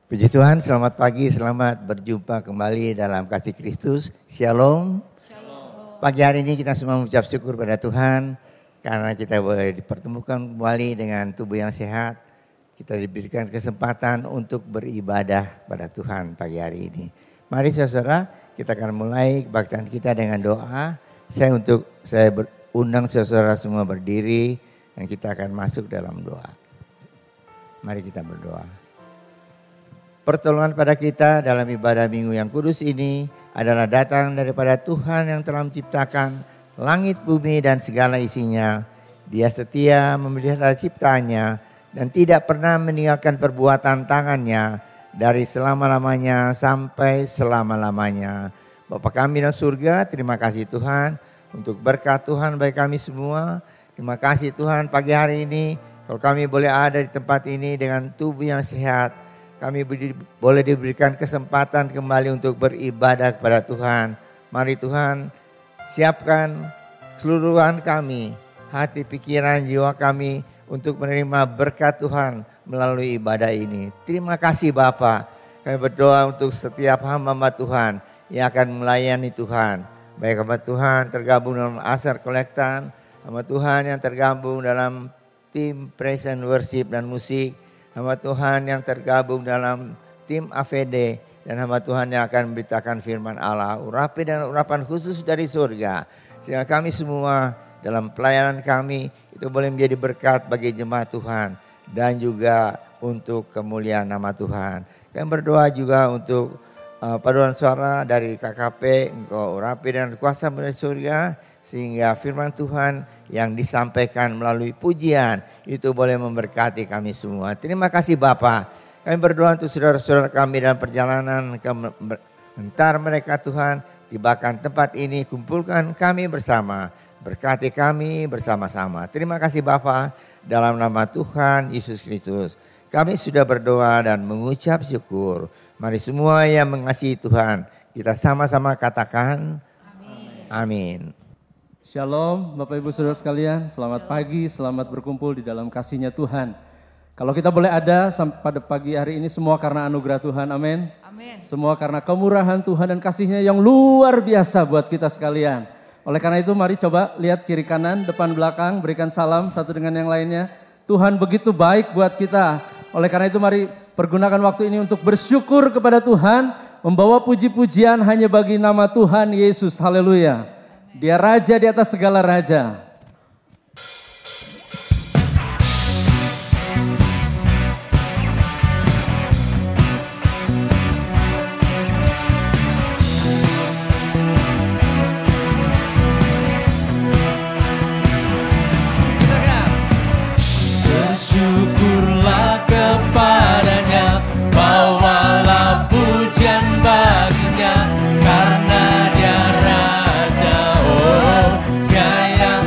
Puji Tuhan, selamat pagi, selamat berjumpa kembali dalam kasih Kristus. Shalom. Shalom. Pagi hari ini kita semua mengucap syukur pada Tuhan karena kita boleh dipertemukan kembali dengan tubuh yang sehat. Kita diberikan kesempatan untuk beribadah pada Tuhan pagi hari ini. Mari saudara, kita akan mulai kebaktian kita dengan doa. Saya undang saudara semua berdiri dan kita akan masuk dalam doa. Mari kita berdoa. Pertolongan pada kita dalam ibadah minggu yang kudus ini adalah datang daripada Tuhan yang telah menciptakan langit, bumi dan segala isinya. Dia setia memelihara ciptaannya dan tidak pernah meninggalkan perbuatan tangannya dari selama-lamanya sampai selama-lamanya. Bapa kami dalam surga, terima kasih Tuhan untuk berkat Tuhan bagi kami semua. Terima kasih Tuhan pagi hari ini kalau kami boleh ada di tempat ini dengan tubuh yang sehat. Kami boleh diberikan kesempatan kembali untuk beribadah kepada Tuhan. Mari Tuhan siapkan keseluruhan kami, hati, pikiran, jiwa kami untuk menerima berkat Tuhan melalui ibadah ini. Terima kasih Bapa. Kami berdoa untuk setiap hamba Tuhan yang akan melayani Tuhan. Baik hamba Tuhan tergabung dalam Asar Kolektan, hamba Tuhan yang tergabung dalam tim Praise and Worship dan musik, hamba Tuhan yang tergabung dalam tim AVD dan hamba Tuhan yang akan memberitakan firman Allah, urapi dan urapan khusus dari surga. Sehingga kami semua dalam pelayanan kami itu boleh menjadi berkat bagi jemaat Tuhan dan juga untuk kemuliaan nama Tuhan. Kami berdoa juga untuk paduan suara dari KKP, Engkau urapi dan kuasa dari surga sehingga firman Tuhan yang disampaikan melalui pujian itu boleh memberkati kami semua. Terima kasih Bapa. Kami berdoa untuk saudara-saudara kami dalam perjalanan ke mentar mereka Tuhan. Tibakan tempat ini, kumpulkan kami bersama. Berkati kami bersama-sama. Terima kasih Bapa. Dalam nama Tuhan Yesus Kristus kami sudah berdoa dan mengucap syukur. Mari semua yang mengasihi Tuhan kita sama-sama katakan amin. Amin. Shalom Bapak Ibu Saudara sekalian, selamat pagi, selamat berkumpul di dalam kasih-Nya Tuhan. Kalau kita boleh ada pada pagi hari ini semua karena anugerah Tuhan, amin. Amin. Semua karena kemurahan Tuhan dan kasih-Nya yang luar biasa buat kita sekalian. Oleh karena itu mari coba lihat kiri kanan, depan belakang, berikan salam satu dengan yang lainnya. Tuhan begitu baik buat kita. Oleh karena itu mari pergunakan waktu ini untuk bersyukur kepada Tuhan, membawa puji-pujian hanya bagi nama Tuhan Yesus, haleluya. Dia raja di atas segala raja. Bersyukurlah kepadanya, bawalah pujian baginya, karena Dia raja, oh Dia yang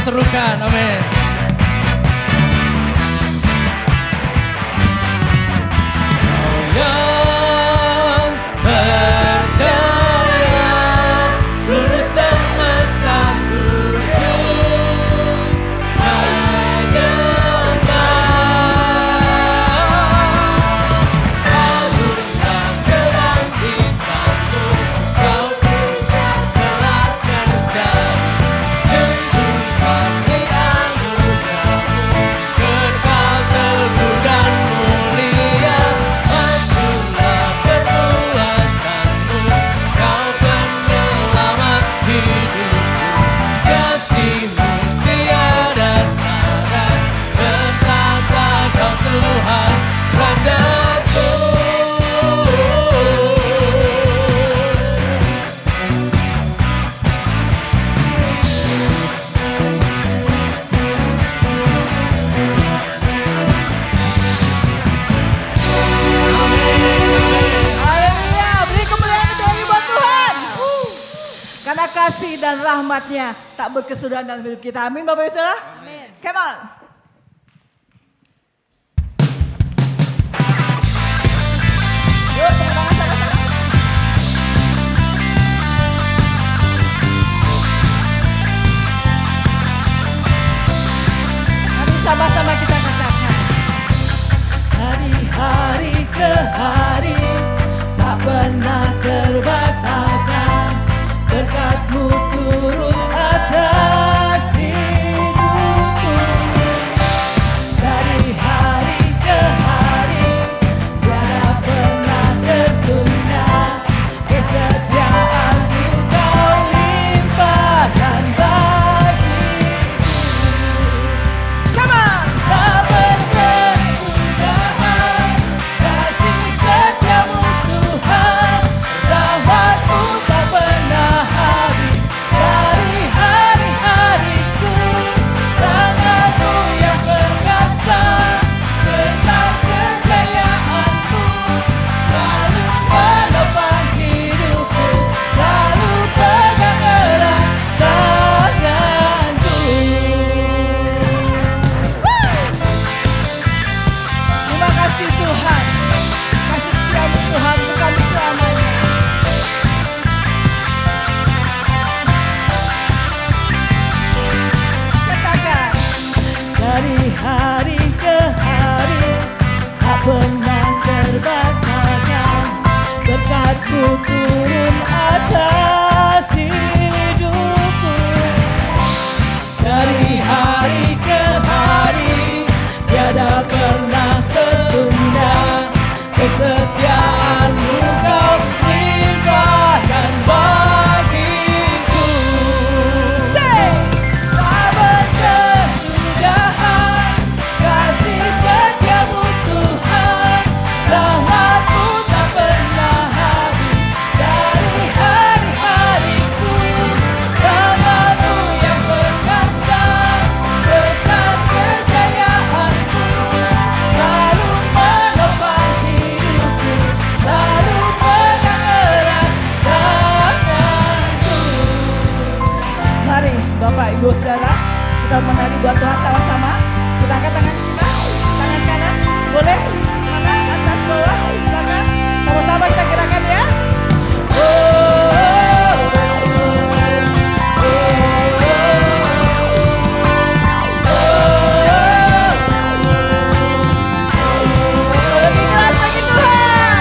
serukan, amin. Kau yang berdaya, seluruh semesta sujud menyembah. Anugerah kebangkitanmu, kau sudah telah terjadi. Junjung kasih anugerahmu, kekal teguh dan mulia. Majulah perbuatanmu, kau penyelamat hidupku. Kasih-Mu tiada tara, bertata Kau Tuhan Rajaku. Haleluya, beri kemuliaan bagi buat Tuhan. Karena kasih dan rahmat-Nya tak berkesudahan dalam hidup kita. Amin Bapak Ibu Saudara. Amin. Come on. Yuk, tepuk tangan sama-sama. Mari sama-sama kita katakan. Dari hari ke hari tak pernah terbatalkan, berkat-Mu turun atas hidupku. Dari hari ke hari tiada pernah tertunda, kesetiaan-Mu Kau limpahkan bagiku. Come on! Tak berkesudahan kasih setia-Mu Tuhan, rahmat-Mu tak pernah habis dari hari-hariku. Tangan-Mu yang perkasa, besar kejayaan-Mu, selalu menopang hidupku, selalu pegang erat tangan-Ku. Terima kasih Tuhan, kasih setia-Mu Tuhan untuk kami selamanya. Katakan, dari hari ke hari tak pernah terbatalkan, berkat-Mu turun atas hidupku. Dari hari ke hari tiada pernah tertunda, kesetiaan-Mu Kau limpahkan bagiku. Say, tak berkesudahan kasih setia-Mu Tuhan, rahmat-Mu tak pernah habis dari hari-hariku. Tangan-Mu yang perkasa, besar kejayaan-Mu, selalu menopang hidupku, selalu pegang erat tangan-Ku. Mari Bapak Ibu Saudara, kita menari buat Tuhan sama-sama. Kita angkat tangan kita, tangan kanan, boleh? Mana? Atas, bawah, belakang. Sama-sama kita gerakan ya. Lebih keras lagi Tuhan.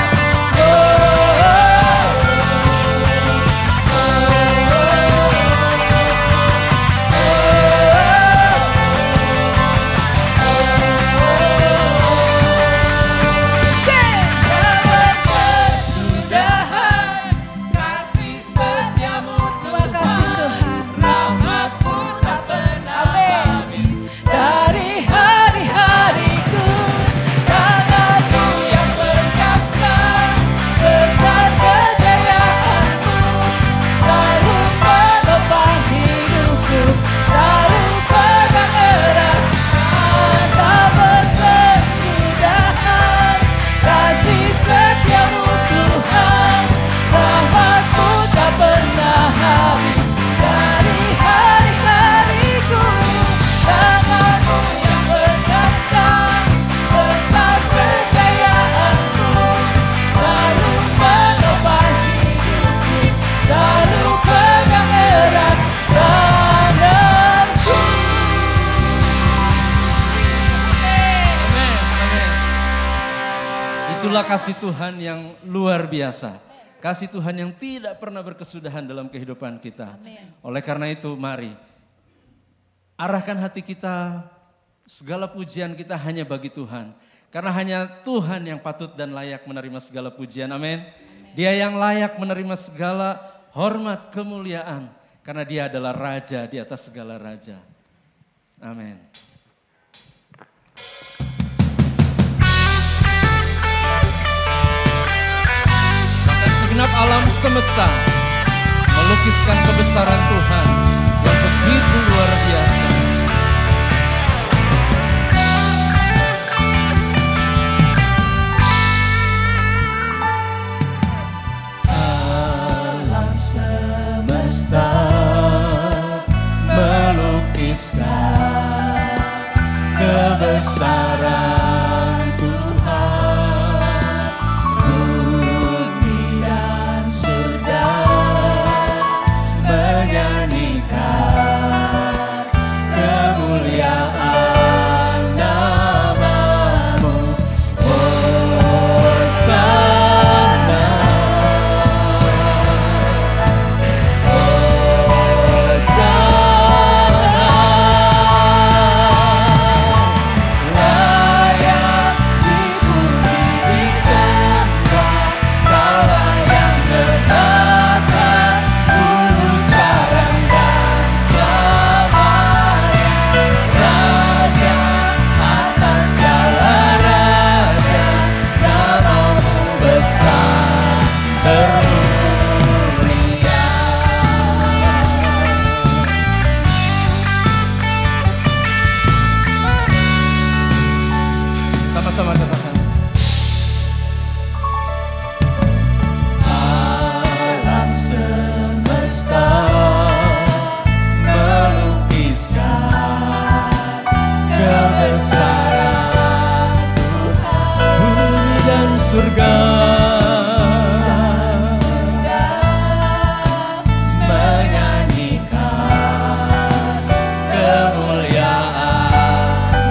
Itulah kasih Tuhan yang luar biasa. Kasih Tuhan yang tidak pernah berkesudahan dalam kehidupan kita. Oleh karena itu mari arahkan hati kita, segala pujian kita hanya bagi Tuhan. Karena hanya Tuhan yang patut dan layak menerima segala pujian. Amin. Dia yang layak menerima segala hormat, kemuliaan. Karena dia adalah Raja di atas segala Raja. Amin. Bahkan segenap alam semesta melukiskan kebesaran Tuhan yang begitu luar biasa. Semesta melukiskan kebesaran Tuhan, bumi dan surga menyanyikan kemuliaan nama-Mu. Hosana. Sama-sama katakan. Alam semesta melukiskan kebesaran Tuhan, bumi dan surga menyanyikan kemuliaan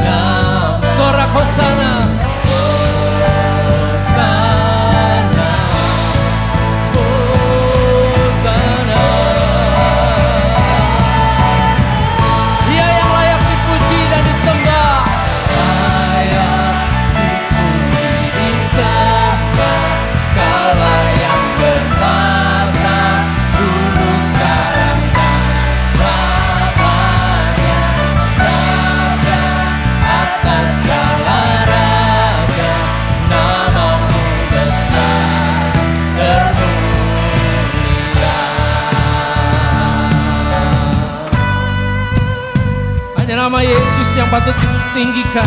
nama. Sorak Hosana. Nama Yesus yang patut ditinggikan.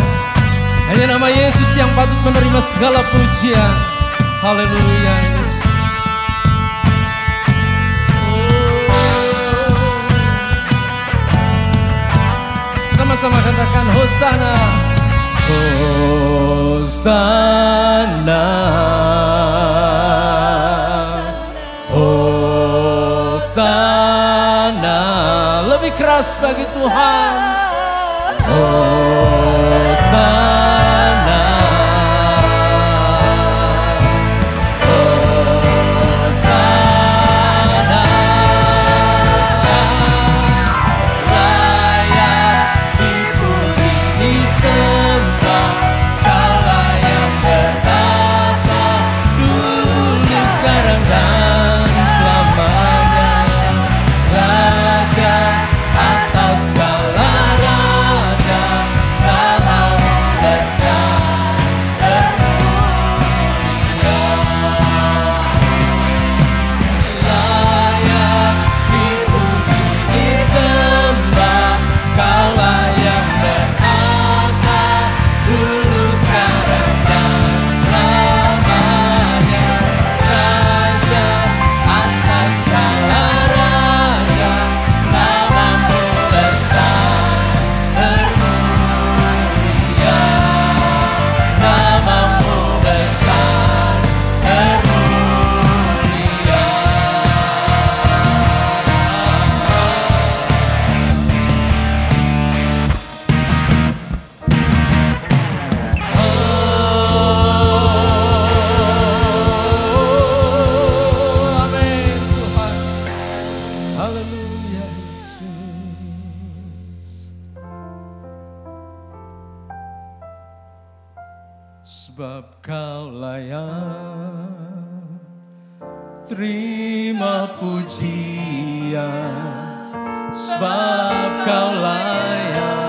Hanya nama Yesus yang patut menerima segala pujian. Haleluya Yesus. Sama-sama katakan Hosana. Hosana. Hosana. Lebih keras bagi Tuhan. Hosana. Hosana. Layak dipuji disembah, Kaulah yang bertata dulu sekarang dan selamanya. Raja atas segala raja, nama-Mu sebab Kau layak terima pujian, sebab Kau layak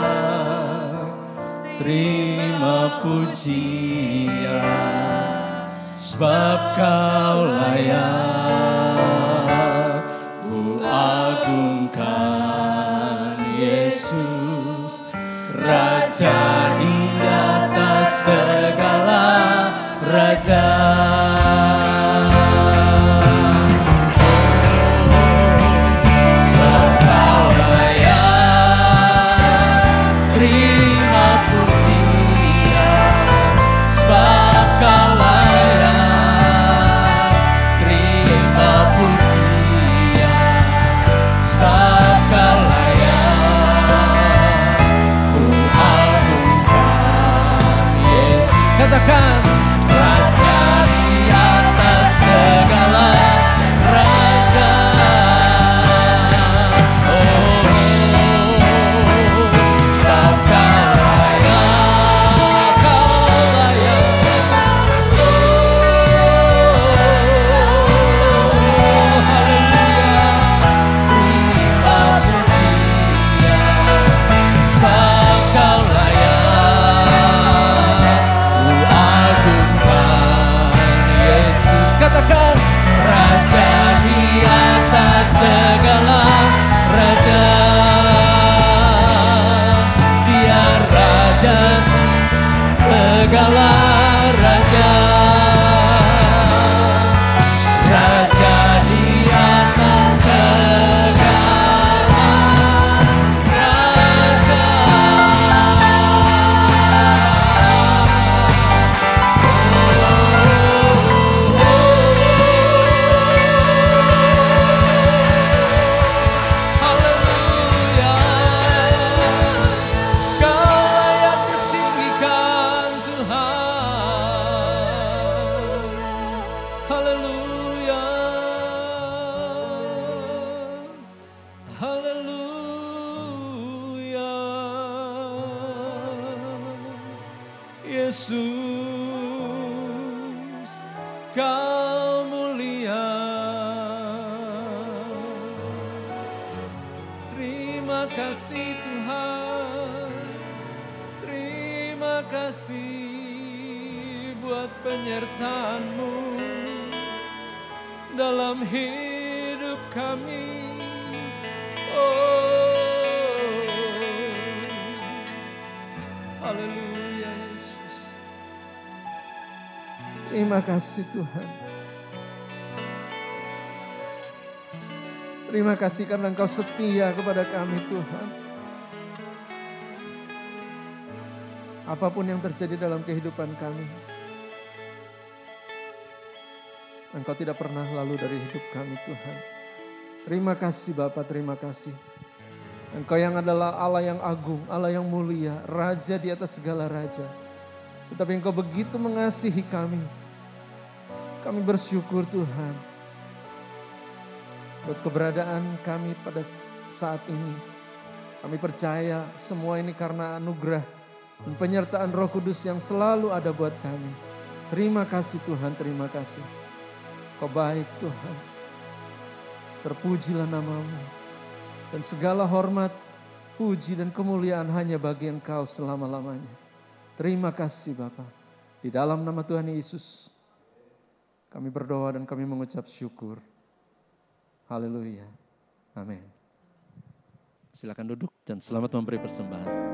terima pujian, sebab Kau layak ku agungkan Yesus, Raja di atas segala raja. Katakan Raja di atas segala raja. Oh, sebab Kau layak, Kau layak. Oh, haleluya, terima pujian, sebab Kau layak. Katakan Raja di atas segala raja, Dia Raja segala raja, Raja di atas segala raja. Yesus, Kau mulia. Terima kasih Tuhan, terima kasih buat penyertaan-Mu dalam hidup kami. Oh, haleluya Yesus. Terima kasih Tuhan. Terima kasih karena Engkau setia kepada kami Tuhan. Apapun yang terjadi dalam kehidupan kami, Engkau tidak pernah lalu dari hidup kami Tuhan. Terima kasih Bapa, terima kasih. Engkau yang adalah Allah yang agung, Allah yang mulia, Raja di atas segala raja. Tetapi Engkau begitu mengasihi kami. Kami bersyukur Tuhan buat keberadaan kami pada saat ini. Kami percaya semua ini karena anugerah dan penyertaan Roh Kudus yang selalu ada buat kami. Terima kasih Tuhan, terima kasih. Kau baik Tuhan. Terpujilah nama-Mu. Dan segala hormat, puji dan kemuliaan hanya bagi Engkau selama-lamanya. Terima kasih Bapa. Di dalam nama Tuhan Yesus, kami berdoa dan kami mengucap syukur. Haleluya. Amin. Silakan duduk dan selamat memberi persembahan.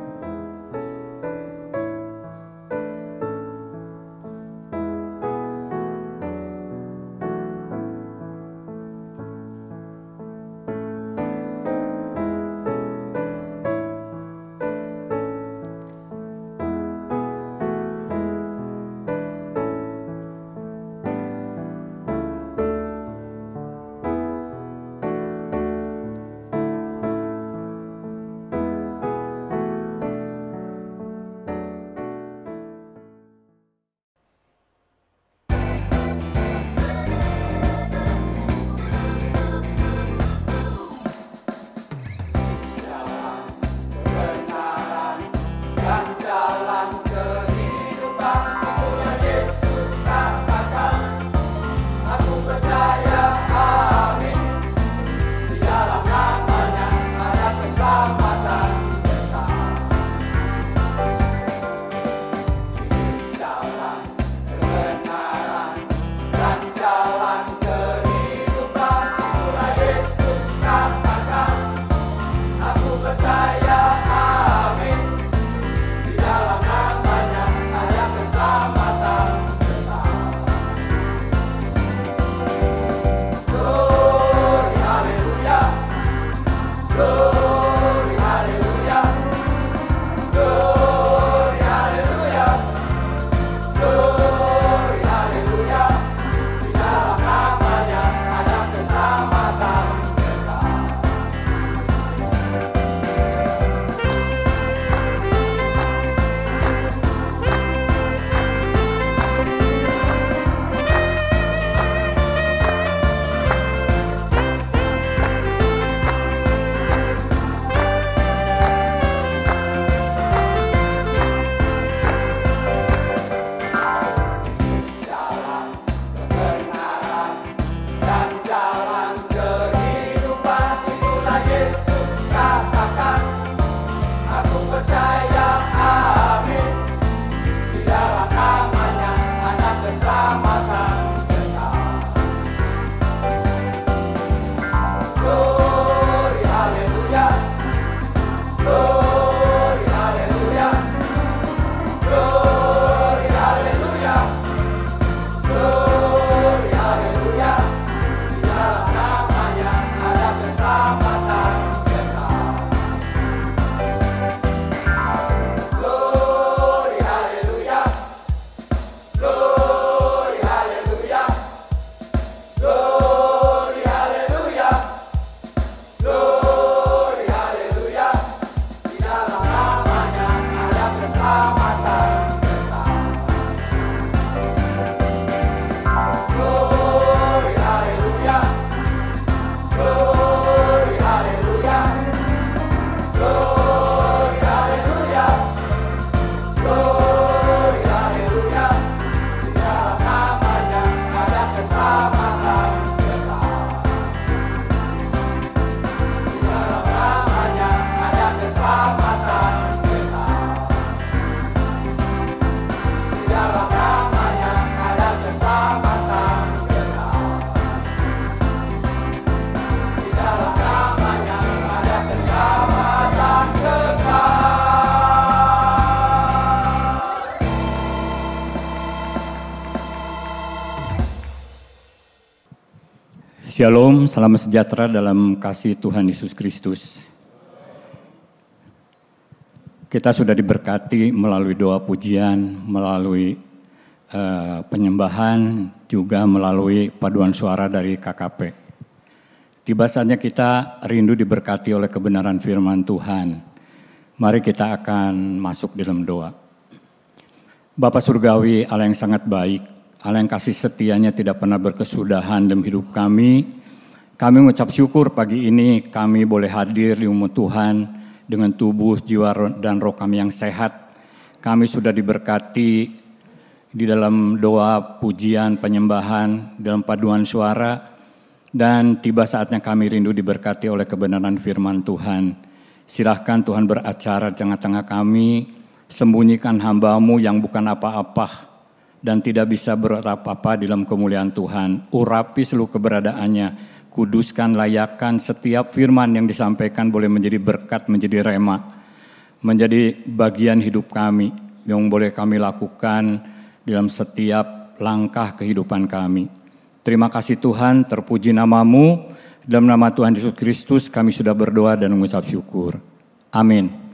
Shalom, salam sejahtera dalam kasih Tuhan Yesus Kristus. Kita sudah diberkati melalui doa pujian, melalui penyembahan, juga melalui paduan suara dari KKP. Tiba saatnya kita rindu diberkati oleh kebenaran firman Tuhan. Mari kita akan masuk dalam doa. Bapa Surgawi, Allah yang sangat baik, Allah yang kasih setianya tidak pernah berkesudahan dalam hidup kami. Kami mengucap syukur pagi ini kami boleh hadir di umat Tuhan dengan tubuh, jiwa, dan roh kami yang sehat. Kami sudah diberkati di dalam doa, pujian, penyembahan, dalam paduan suara. Dan tiba saatnya kami rindu diberkati oleh kebenaran firman Tuhan. Silahkan Tuhan beracara di tengah-tengah kami. Sembunyikan hamba-Mu yang bukan apa-apa dan tidak bisa berapa-apa dalam kemuliaan Tuhan. Urapi seluruh keberadaannya, kuduskan, layakkan setiap firman yang disampaikan boleh menjadi berkat, menjadi rema, menjadi bagian hidup kami yang boleh kami lakukan dalam setiap langkah kehidupan kami. Terima kasih Tuhan, terpuji nama-Mu, dalam nama Tuhan Yesus Kristus kami sudah berdoa dan mengucap syukur. Amin.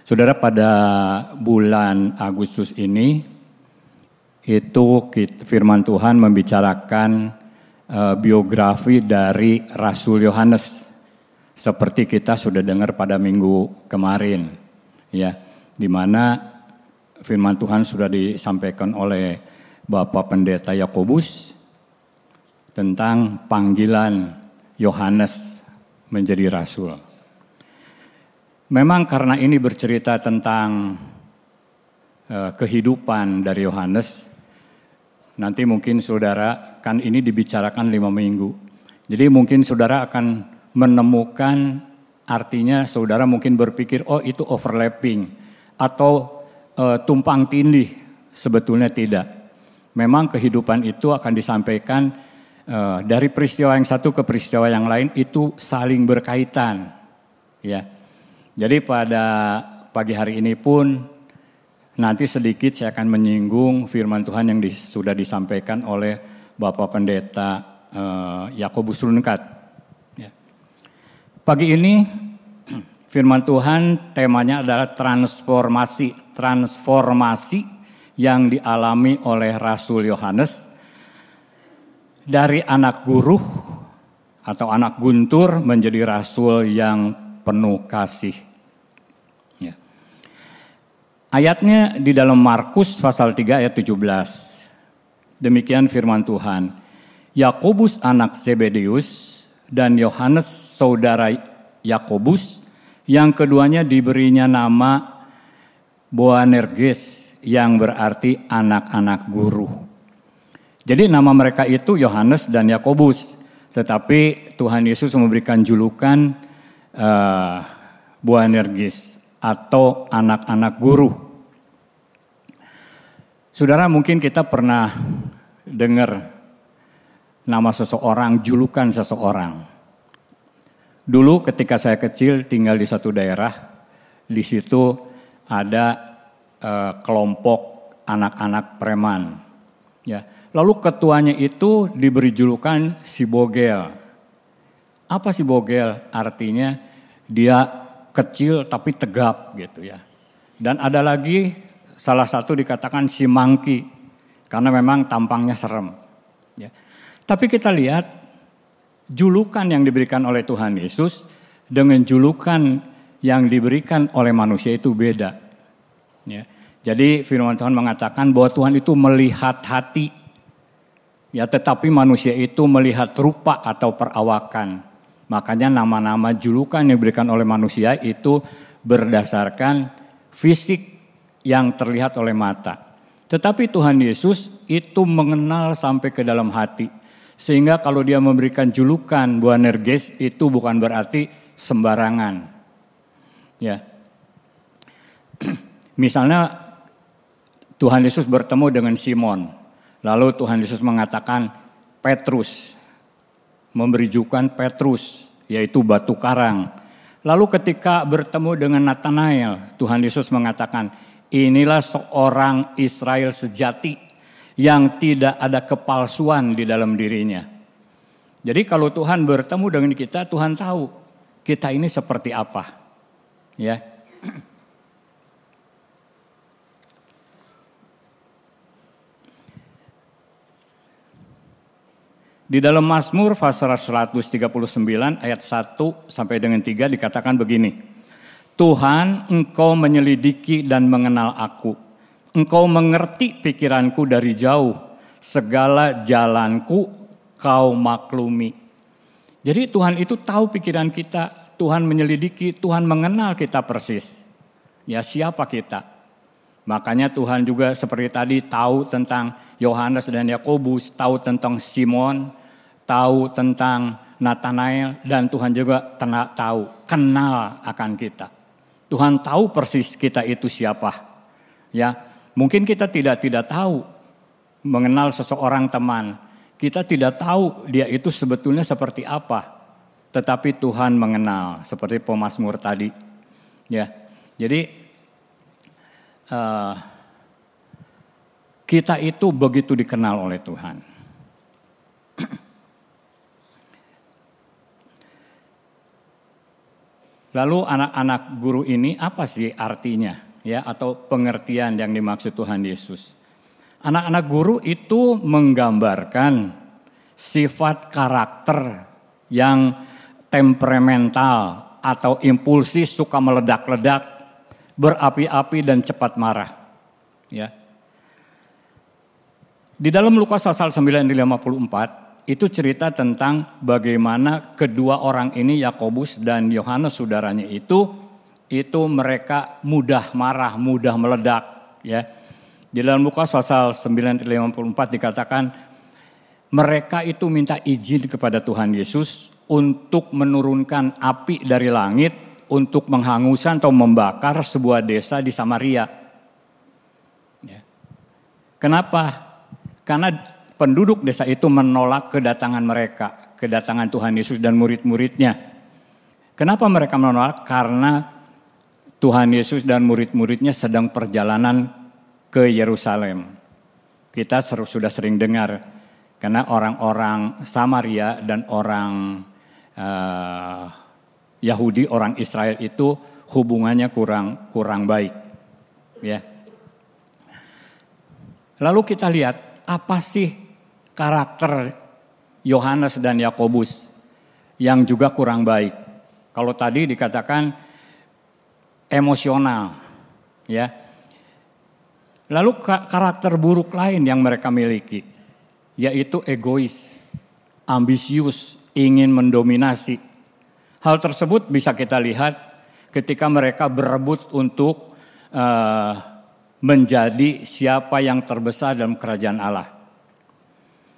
Saudara, pada bulan Agustus ini itu firman Tuhan membicarakan biografi dari Rasul Yohanes, seperti kita sudah dengar pada minggu kemarin, ya, di mana firman Tuhan sudah disampaikan oleh Bapak Pendeta Yakobus tentang panggilan Yohanes menjadi rasul. Memang karena ini bercerita tentang kehidupan dari Yohanes, nanti mungkin saudara, kan ini dibicarakan 5 minggu. Jadi mungkin saudara akan menemukan, artinya saudara mungkin berpikir, oh itu overlapping atau tumpang tindih. Sebetulnya tidak. Memang kehidupan itu akan disampaikan dari peristiwa yang satu ke peristiwa yang lain itu saling berkaitan, ya. Jadi pada pagi hari ini pun nanti sedikit saya akan menyinggung firman Tuhan yang sudah disampaikan oleh Bapak Pendeta Yakobus Runkat. Ya. Pagi ini firman Tuhan temanya adalah transformasi yang dialami oleh Rasul Yohanes dari anak guru atau anak guntur menjadi rasul yang penuh kasih. Ya. Ayatnya di dalam Markus pasal 3 ayat 17. Demikian firman Tuhan. Yakobus anak Zebedeus dan Yohanes saudara Yakobus, yang keduanya diberinya nama Boanerges yang berarti anak-anak guru. Jadi nama mereka itu Yohanes dan Yakobus, tetapi Tuhan Yesus memberikan julukan Boanerges atau anak-anak guru. Saudara, mungkin kita pernah dengar nama seseorang, julukan seseorang. Dulu ketika saya kecil tinggal di satu daerah, di situ ada kelompok anak-anak preman. Ya, lalu ketuanya itu diberi julukan si Bogel. Apa si Bogel? Artinya dia kecil tapi tegap gitu ya. Dan ada lagi salah satu dikatakan si Mangki karena memang tampangnya serem. Ya. Tapi kita lihat julukan yang diberikan oleh Tuhan Yesus dengan julukan yang diberikan oleh manusia itu beda. Ya. Jadi firman Tuhan mengatakan bahwa Tuhan itu melihat hati. Ya, tetapi manusia itu melihat rupa atau perawakan. Makanya nama-nama julukan yang diberikan oleh manusia itu berdasarkan fisik yang terlihat oleh mata. Tetapi Tuhan Yesus itu mengenal sampai ke dalam hati. Sehingga kalau dia memberikan julukan Boanerges itu bukan berarti sembarangan. Ya. Misalnya Tuhan Yesus bertemu dengan Simon. Lalu Tuhan Yesus mengatakan Petrus. Memberi julukan Petrus, yaitu batu karang. Lalu ketika bertemu dengan Nathanael, Tuhan Yesus mengatakan, inilah seorang Israel sejati yang tidak ada kepalsuan di dalam dirinya. Jadi kalau Tuhan bertemu dengan kita, Tuhan tahu kita ini seperti apa. Ya. Di dalam Mazmur pasal 139 ayat 1 sampai dengan 3 dikatakan begini. Tuhan, Engkau menyelidiki dan mengenal aku. Engkau mengerti pikiranku dari jauh. Segala jalanku Kau maklumi. Jadi Tuhan itu tahu pikiran kita. Tuhan menyelidiki, Tuhan mengenal kita persis. Ya, siapa kita? Makanya Tuhan juga seperti tadi tahu tentang Yohanes dan Yakobus, tahu tentang Simon, tahu tentang Nathanael, dan Tuhan juga tahu, kenal akan kita. Tuhan tahu persis kita itu siapa. Ya, mungkin kita tidak tahu mengenal seseorang teman. Kita tidak tahu dia itu sebetulnya seperti apa. Tetapi Tuhan mengenal, seperti pemazmur tadi. Ya, jadi kita itu begitu dikenal oleh Tuhan. Lalu anak-anak guru ini apa sih artinya, ya, atau pengertian yang dimaksud Tuhan Yesus? Anak-anak guru itu menggambarkan sifat karakter yang temperamental atau impulsif, suka meledak-ledak, berapi-api dan cepat marah. Ya. Di dalam Lukas pasal 9:54 itu cerita tentang bagaimana kedua orang ini, Yakobus dan Yohanes saudaranya itu mereka mudah marah, mudah meledak, ya. Di dalam Lukas pasal 9:54 dikatakan mereka itu minta izin kepada Tuhan Yesus untuk menurunkan api dari langit untuk menghanguskan atau membakar sebuah desa di Samaria. Ya. Kenapa? Karena penduduk desa itu menolak kedatangan mereka, kedatangan Tuhan Yesus dan murid-muridnya. Kenapa mereka menolak? Karena Tuhan Yesus dan murid-muridnya sedang perjalanan ke Yerusalem. Kita sudah sering dengar, karena orang-orang Samaria dan orang Yahudi, orang Israel itu hubungannya kurang baik. Ya. Lalu kita lihat apa sih karakter Yohanes dan Yakobus yang juga kurang baik. Kalau tadi dikatakan emosional, ya. Lalu karakter buruk lain yang mereka miliki, yaitu egois, ambisius, ingin mendominasi. Hal tersebut bisa kita lihat ketika mereka berebut untuk menjadi siapa yang terbesar dalam kerajaan Allah.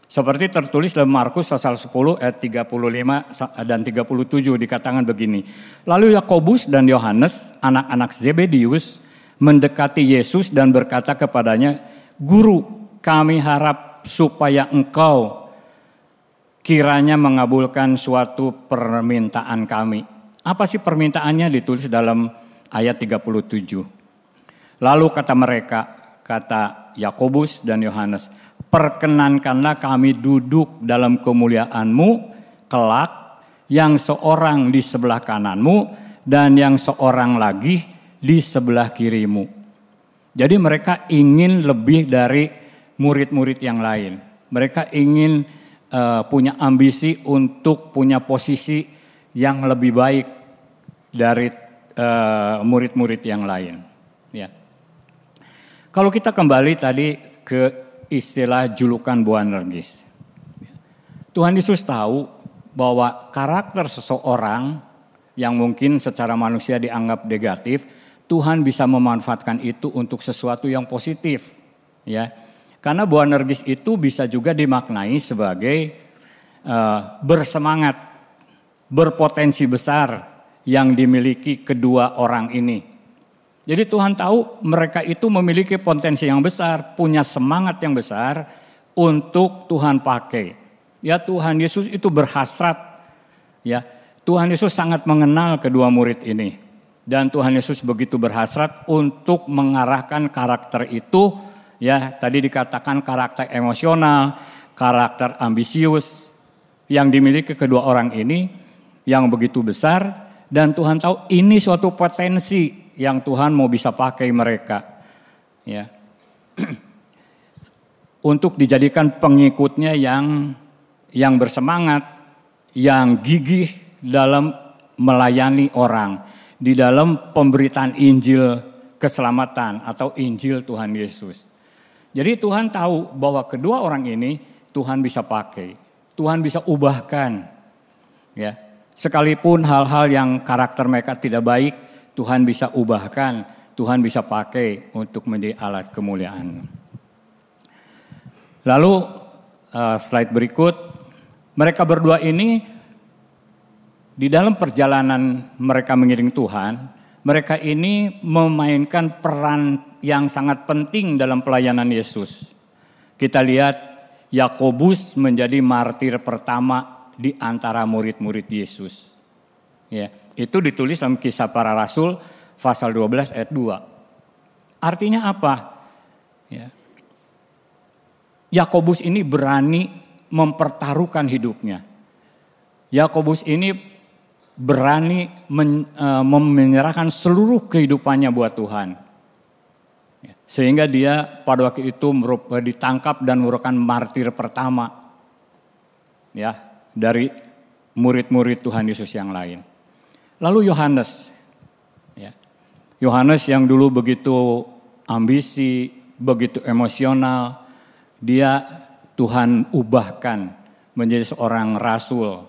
Seperti tertulis dalam Markus pasal 10 ayat 35 dan 37 dikatakan begini. Lalu Yakobus dan Yohanes, anak-anak Zebedius, mendekati Yesus dan berkata kepadanya, "Guru, kami harap supaya Engkau kiranya mengabulkan suatu permintaan kami." Apa sih permintaannya? Ditulis dalam ayat 37. Lalu kata mereka, kata Yakobus dan Yohanes, "Perkenankanlah kami duduk dalam kemuliaan-Mu kelak, yang seorang di sebelah kanan-Mu dan yang seorang lagi di sebelah kiri-Mu." Jadi mereka ingin lebih dari murid-murid yang lain. Mereka ingin punya ambisi untuk punya posisi yang lebih baik dari murid-murid yang lain. Ya. Kalau kita kembali tadi ke istilah julukan Boanerges, Tuhan Yesus tahu bahwa karakter seseorang yang mungkin secara manusia dianggap negatif, Tuhan bisa memanfaatkan itu untuk sesuatu yang positif, ya. Karena Boanerges itu bisa juga dimaknai sebagai bersemangat, berpotensi besar yang dimiliki kedua orang ini. Jadi Tuhan tahu mereka itu memiliki potensi yang besar, punya semangat yang besar untuk Tuhan pakai. Ya, Tuhan Yesus itu berhasrat, ya. Tuhan Yesus sangat mengenal kedua murid ini. Dan Tuhan Yesus begitu berhasrat untuk mengarahkan karakter itu, Ya, tadi dikatakan karakter emosional, karakter ambisius yang dimiliki kedua orang ini yang begitu besar, dan Tuhan tahu ini suatu potensi yang Tuhan mau bisa pakai mereka. Ya. Untuk dijadikan pengikutnya yang bersemangat, yang gigih dalam melayani orang, di dalam pemberitaan Injil keselamatan atau Injil Tuhan Yesus. Jadi Tuhan tahu bahwa kedua orang ini Tuhan bisa pakai, Tuhan bisa ubahkan. Ya, sekalipun hal-hal yang karakter mereka tidak baik, Tuhan bisa ubahkan, Tuhan bisa pakai untuk menjadi alat kemuliaan. Lalu slide berikut, mereka berdua ini di dalam perjalanan mereka mengiring Tuhan, mereka ini memainkan peran yang sangat penting dalam pelayanan Yesus. Kita lihat Yakobus menjadi martir pertama di antara murid-murid Yesus. Ya, itu ditulis dalam Kisah Para Rasul pasal 12 ayat 2. Artinya apa? Ya. Yakobus ini berani mempertaruhkan hidupnya. Yakobus ini berani menyerahkan seluruh kehidupannya buat Tuhan. Sehingga dia pada waktu itu ditangkap dan merupakan martir pertama ya dari murid-murid Tuhan Yesus yang lain. Lalu Yohanes, ya. Yohanes yang dulu begitu ambisi, begitu emosional, dia Tuhan ubahkan menjadi seorang rasul,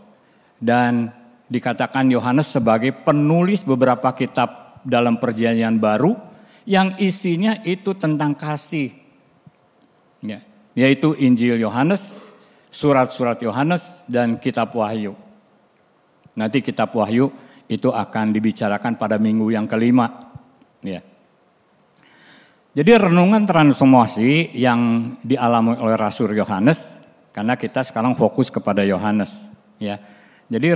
dan dikatakan Yohanes sebagai penulis beberapa kitab dalam Perjanjian Baru yang isinya itu tentang kasih. Ya, yaitu Injil Yohanes, surat-surat Yohanes, dan kitab Wahyu. Nanti kitab Wahyu itu akan dibicarakan pada minggu yang kelima. Ya. Jadi renungan transformasi yang dialami oleh Rasul Yohanes, karena kita sekarang fokus kepada Yohanes. Ya. Jadi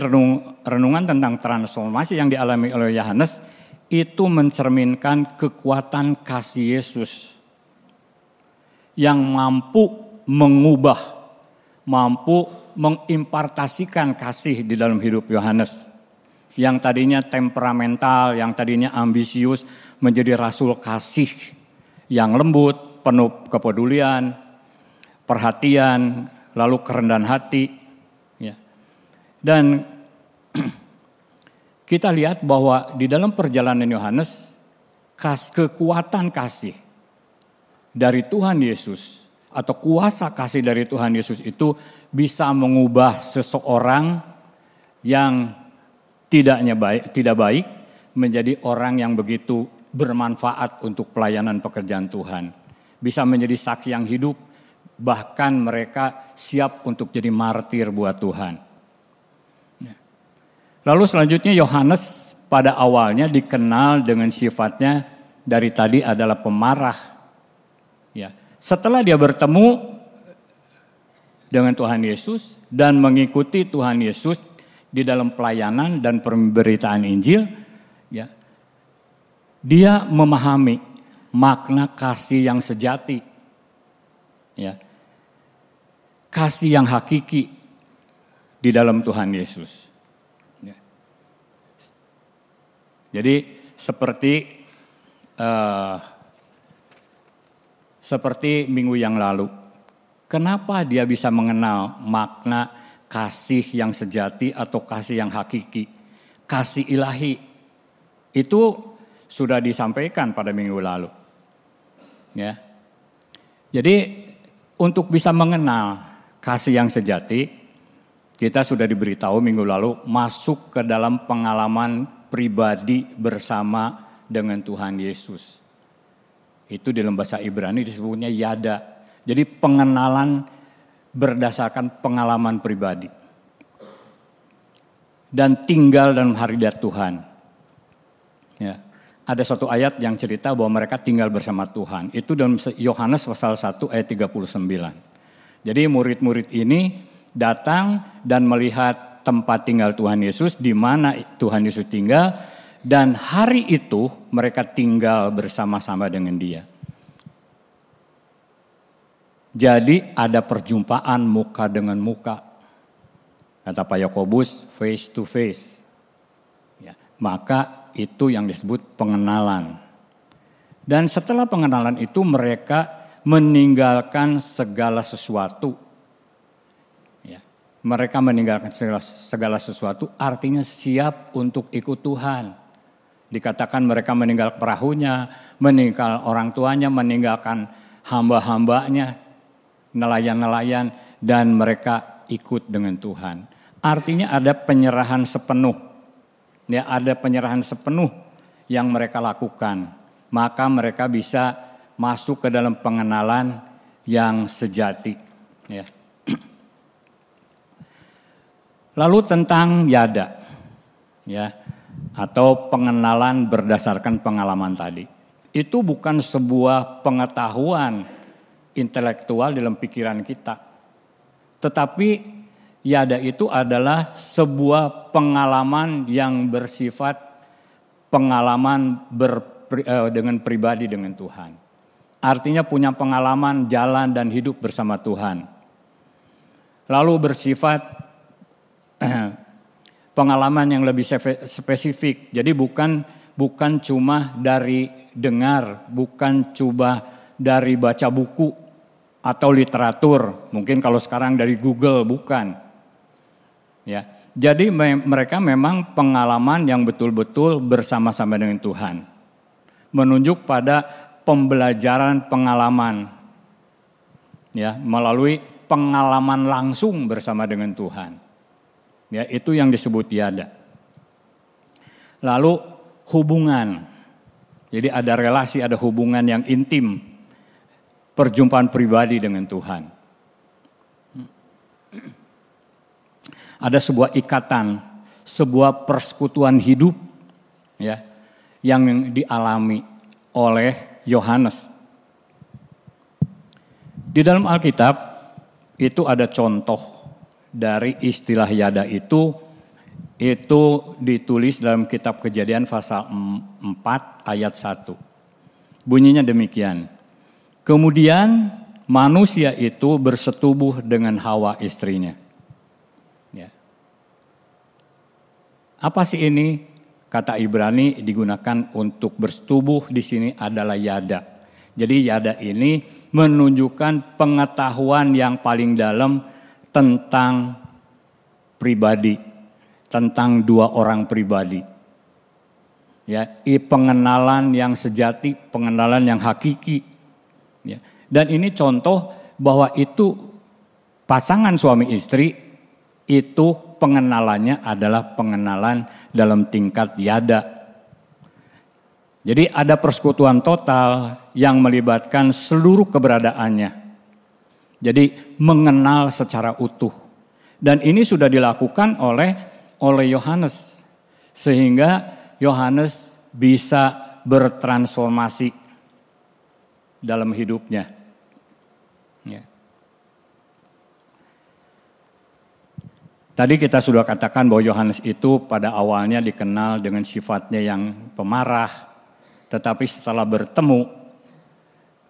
renungan tentang transformasi yang dialami oleh Yohanes itu mencerminkan kekuatan kasih Yesus yang mampu mengubah, mampu mengimpartasikan kasih di dalam hidup Yohanes. Yang tadinya temperamental, yang tadinya ambisius, menjadi rasul kasih yang lembut, penuh kepedulian, perhatian, lalu kerendahan hati. Ya. Dan kita lihat bahwa di dalam perjalanan Yohanes, kekuatan kasih dari Tuhan Yesus atau kuasa kasih dari Tuhan Yesus itu bisa mengubah seseorang yang tidak baik menjadi orang yang begitu bermanfaat untuk pelayanan pekerjaan Tuhan. Bisa menjadi saksi yang hidup, bahkan mereka siap untuk jadi martir buat Tuhan. Lalu selanjutnya Yohanes pada awalnya dikenal dengan sifatnya dari tadi adalah pemarah. Ya. Setelah dia bertemu dengan Tuhan Yesus dan mengikuti Tuhan Yesus di dalam pelayanan dan pemberitaan Injil, ya, dia memahami makna kasih yang sejati, ya, kasih yang hakiki di dalam Tuhan Yesus. Jadi seperti minggu yang lalu, kenapa dia bisa mengenal makna kasih yang sejati atau kasih yang hakiki, kasih ilahi, itu sudah disampaikan pada minggu lalu. Ya, jadi untuk bisa mengenal kasih yang sejati, kita sudah diberitahu minggu lalu masuk ke dalam pengalaman pribadi bersama dengan Tuhan Yesus. Itu dalam bahasa Ibrani disebutnya yada. Jadi pengenalan berdasarkan pengalaman pribadi. Dan tinggal dalam hadirat Tuhan. Ya. Ada satu ayat yang cerita bahwa mereka tinggal bersama Tuhan. Itu dalam Yohanes pasal 1 ayat 39. Jadi murid-murid ini datang dan melihat tempat tinggal Tuhan Yesus, di mana Tuhan Yesus tinggal, dan hari itu mereka tinggal bersama-sama dengan Dia. Jadi ada perjumpaan muka dengan muka. Kata Pak Yakobus, face to face. Ya, maka itu yang disebut pengenalan. Dan setelah pengenalan itu mereka meninggalkan segala sesuatu. Ya, mereka meninggalkan segala sesuatu artinya siap untuk ikut Tuhan. Dikatakan mereka meninggal perahunya, meninggal orang tuanya, meninggalkan hamba-hambanya, nelayan-nelayan, dan mereka ikut dengan Tuhan. Artinya ada penyerahan sepenuh. Ya, ada penyerahan sepenuh yang mereka lakukan. Maka mereka bisa masuk ke dalam pengenalan yang sejati. Ya. Lalu tentang yada, ya, atau pengenalan berdasarkan pengalaman tadi. Itu bukan sebuah pengetahuan intelektual dalam pikiran kita. Tetapi yada itu adalah sebuah pengalaman yang bersifat pengalaman dengan pribadi dengan Tuhan. Artinya punya pengalaman jalan dan hidup bersama Tuhan. Lalu bersifat pengalaman yang lebih spesifik. Jadi bukan cuma dari dengar, bukan cuma dari baca buku atau literatur. Mungkin kalau sekarang dari Google, bukan. Ya. Jadi mereka memang pengalaman yang betul-betul bersama-sama dengan Tuhan. Menunjuk pada pembelajaran pengalaman. Ya, melalui pengalaman langsung bersama dengan Tuhan. Ya, itu yang disebut yada. Lalu hubungan. Jadi ada relasi, ada hubungan yang intim. Perjumpaan pribadi dengan Tuhan. Ada sebuah ikatan, sebuah persekutuan hidup, ya, yang dialami oleh Yohanes. Di dalam Alkitab itu ada contoh dari istilah yada itu ditulis dalam kitab Kejadian pasal 4 ayat 1. Bunyinya demikian. Kemudian manusia itu bersetubuh dengan Hawa istrinya. Ya. Apa sih ini? Kata Ibrani digunakan untuk bersetubuh di sini adalah yada. Jadi yada ini menunjukkan pengetahuan yang paling dalam tentang pribadi, tentang dua orang pribadi. Ya, pengenalan yang sejati, pengenalan yang hakiki. Ya. Dan ini contoh bahwa itu pasangan suami istri itu pengenalannya adalah pengenalan dalam tingkat yada. Jadi ada persekutuan total yang melibatkan seluruh keberadaannya. Jadi mengenal secara utuh. Dan ini sudah dilakukan oleh Yohanes. Sehingga Yohanes bisa bertransformasi dalam hidupnya. Ya. Tadi kita sudah katakan bahwa Yohanes itu pada awalnya dikenal dengan sifatnya yang pemarah. Tetapi setelah bertemu,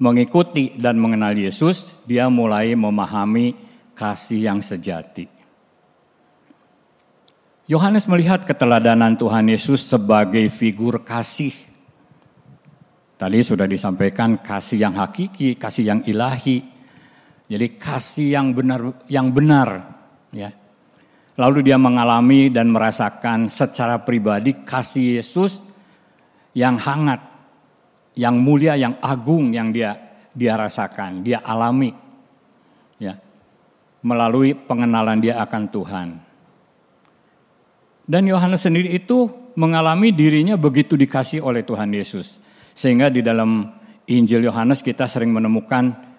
mengikuti dan mengenal Yesus, dia mulai memahami kasih yang sejati. Yohanes melihat keteladanan Tuhan Yesus sebagai figur kasih. Tadi sudah disampaikan kasih yang hakiki, kasih yang ilahi. Jadi kasih yang benar, ya. Lalu dia mengalami dan merasakan secara pribadi kasih Yesus yang hangat, yang mulia, yang agung yang dia rasakan, dia alami. Ya. Melalui pengenalan dia akan Tuhan. Dan Yohanes sendiri itu mengalami dirinya begitu dikasih oleh Tuhan Yesus. Sehingga di dalam Injil Yohanes kita sering menemukan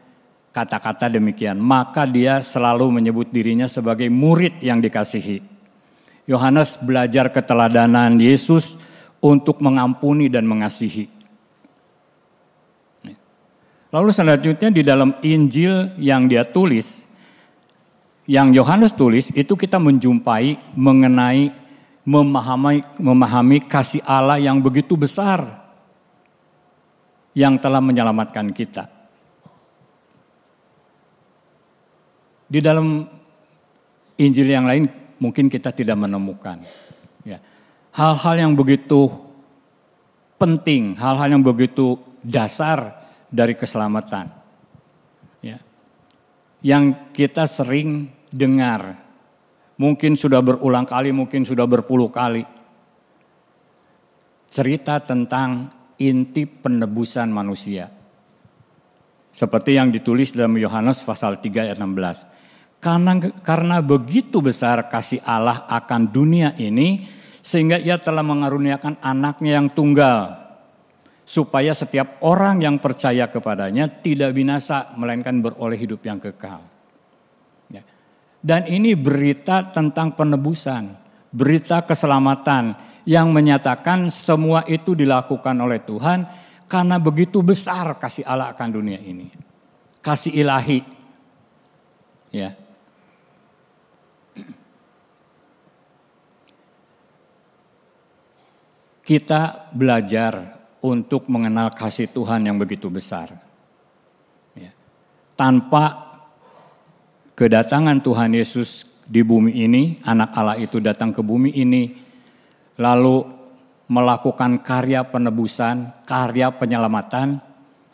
kata-kata demikian. Maka dia selalu menyebut dirinya sebagai murid yang dikasihi. Yohanes belajar keteladanan Yesus untuk mengampuni dan mengasihi. Lalu selanjutnya di dalam Injil yang dia tulis, yang Yohanes tulis, itu kita menjumpai mengenai memahami kasih Allah yang begitu besar yang telah menyelamatkan kita. Di dalam Injil yang lain mungkin kita tidak menemukan. Ya. Hal-hal yang begitu penting, hal-hal yang begitu dasar dari keselamatan. Ya. Yang kita sering dengar, mungkin sudah berulang kali, mungkin sudah berpuluh kali. Cerita tentang inti penebusan manusia. Seperti yang ditulis dalam Yohanes pasal 3 ayat 16. Karena begitu besar kasih Allah akan dunia ini, sehingga ia telah mengaruniakan anaknya yang tunggal. Supaya setiap orang yang percaya kepadanya tidak binasa, melainkan beroleh hidup yang kekal. Ya. Dan ini berita tentang penebusan, berita keselamatan yang menyatakan semua itu dilakukan oleh Tuhan karena begitu besar kasih Allah akan dunia ini. Kasih ilahi. Ya. Kita belajar untuk mengenal kasih Tuhan yang begitu besar. Ya. Tanpa kedatangan Tuhan Yesus di bumi ini, anak Allah itu datang ke bumi ini, lalu melakukan karya penebusan, karya penyelamatan,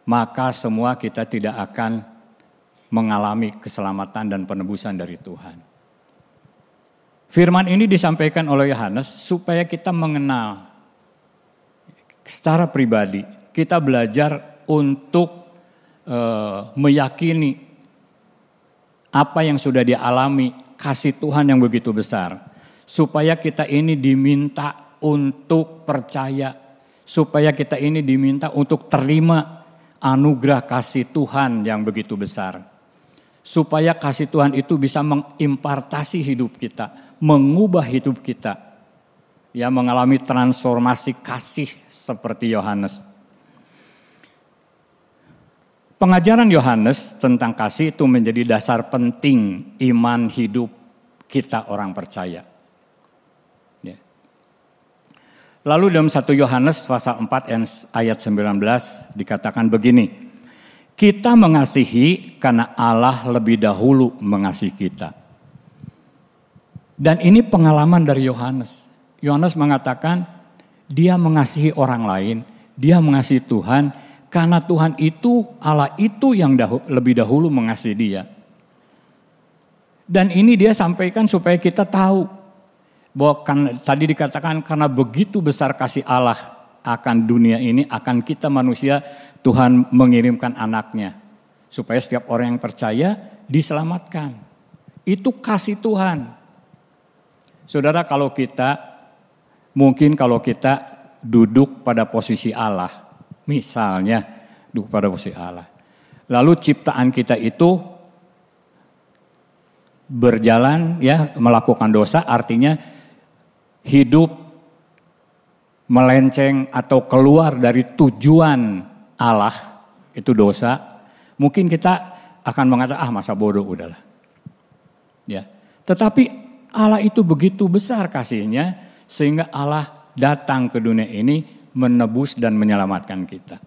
maka semua kita tidak akan mengalami keselamatan dan penebusan dari Tuhan. Firman ini disampaikan oleh Yohanes supaya kita mengenal secara pribadi, kita belajar untuk meyakini apa yang sudah dialami kasih Tuhan yang begitu besar. Supaya kita ini diminta untuk percaya, supaya kita ini diminta untuk terima anugerah kasih Tuhan yang begitu besar. Supaya kasih Tuhan itu bisa mengimpartasi hidup kita, mengubah hidup kita. Ya, mengalami transformasi kasih seperti Yohanes. Pengajaran Yohanes tentang kasih itu menjadi dasar penting iman hidup kita orang percaya. Ya. Lalu dalam 1 Yohanes pasal 4 ayat 19 dikatakan begini. Kita mengasihi karena Allah lebih dahulu mengasihi kita. Dan ini pengalaman dari Yohanes. Yohanes mengatakan dia mengasihi orang lain, dia mengasihi Tuhan karena Tuhan itu, Allah itu yang lebih dahulu mengasihi dia. Dan ini dia sampaikan supaya kita tahu bahwa tadi dikatakan karena begitu besar kasih Allah akan dunia ini, akan kita manusia, Tuhan mengirimkan anaknya supaya setiap orang yang percaya diselamatkan. Itu kasih Tuhan. Saudara, mungkin kalau kita duduk pada posisi Allah, misalnya duduk pada posisi Allah, lalu ciptaan kita itu berjalan, ya, melakukan dosa, artinya hidup melenceng atau keluar dari tujuan Allah, itu dosa. Mungkin kita akan mengatakan, masa bodoh, udahlah. Ya, tetapi Allah itu begitu besar kasihnya, sehingga Allah datang ke dunia ini menebus dan menyelamatkan kita.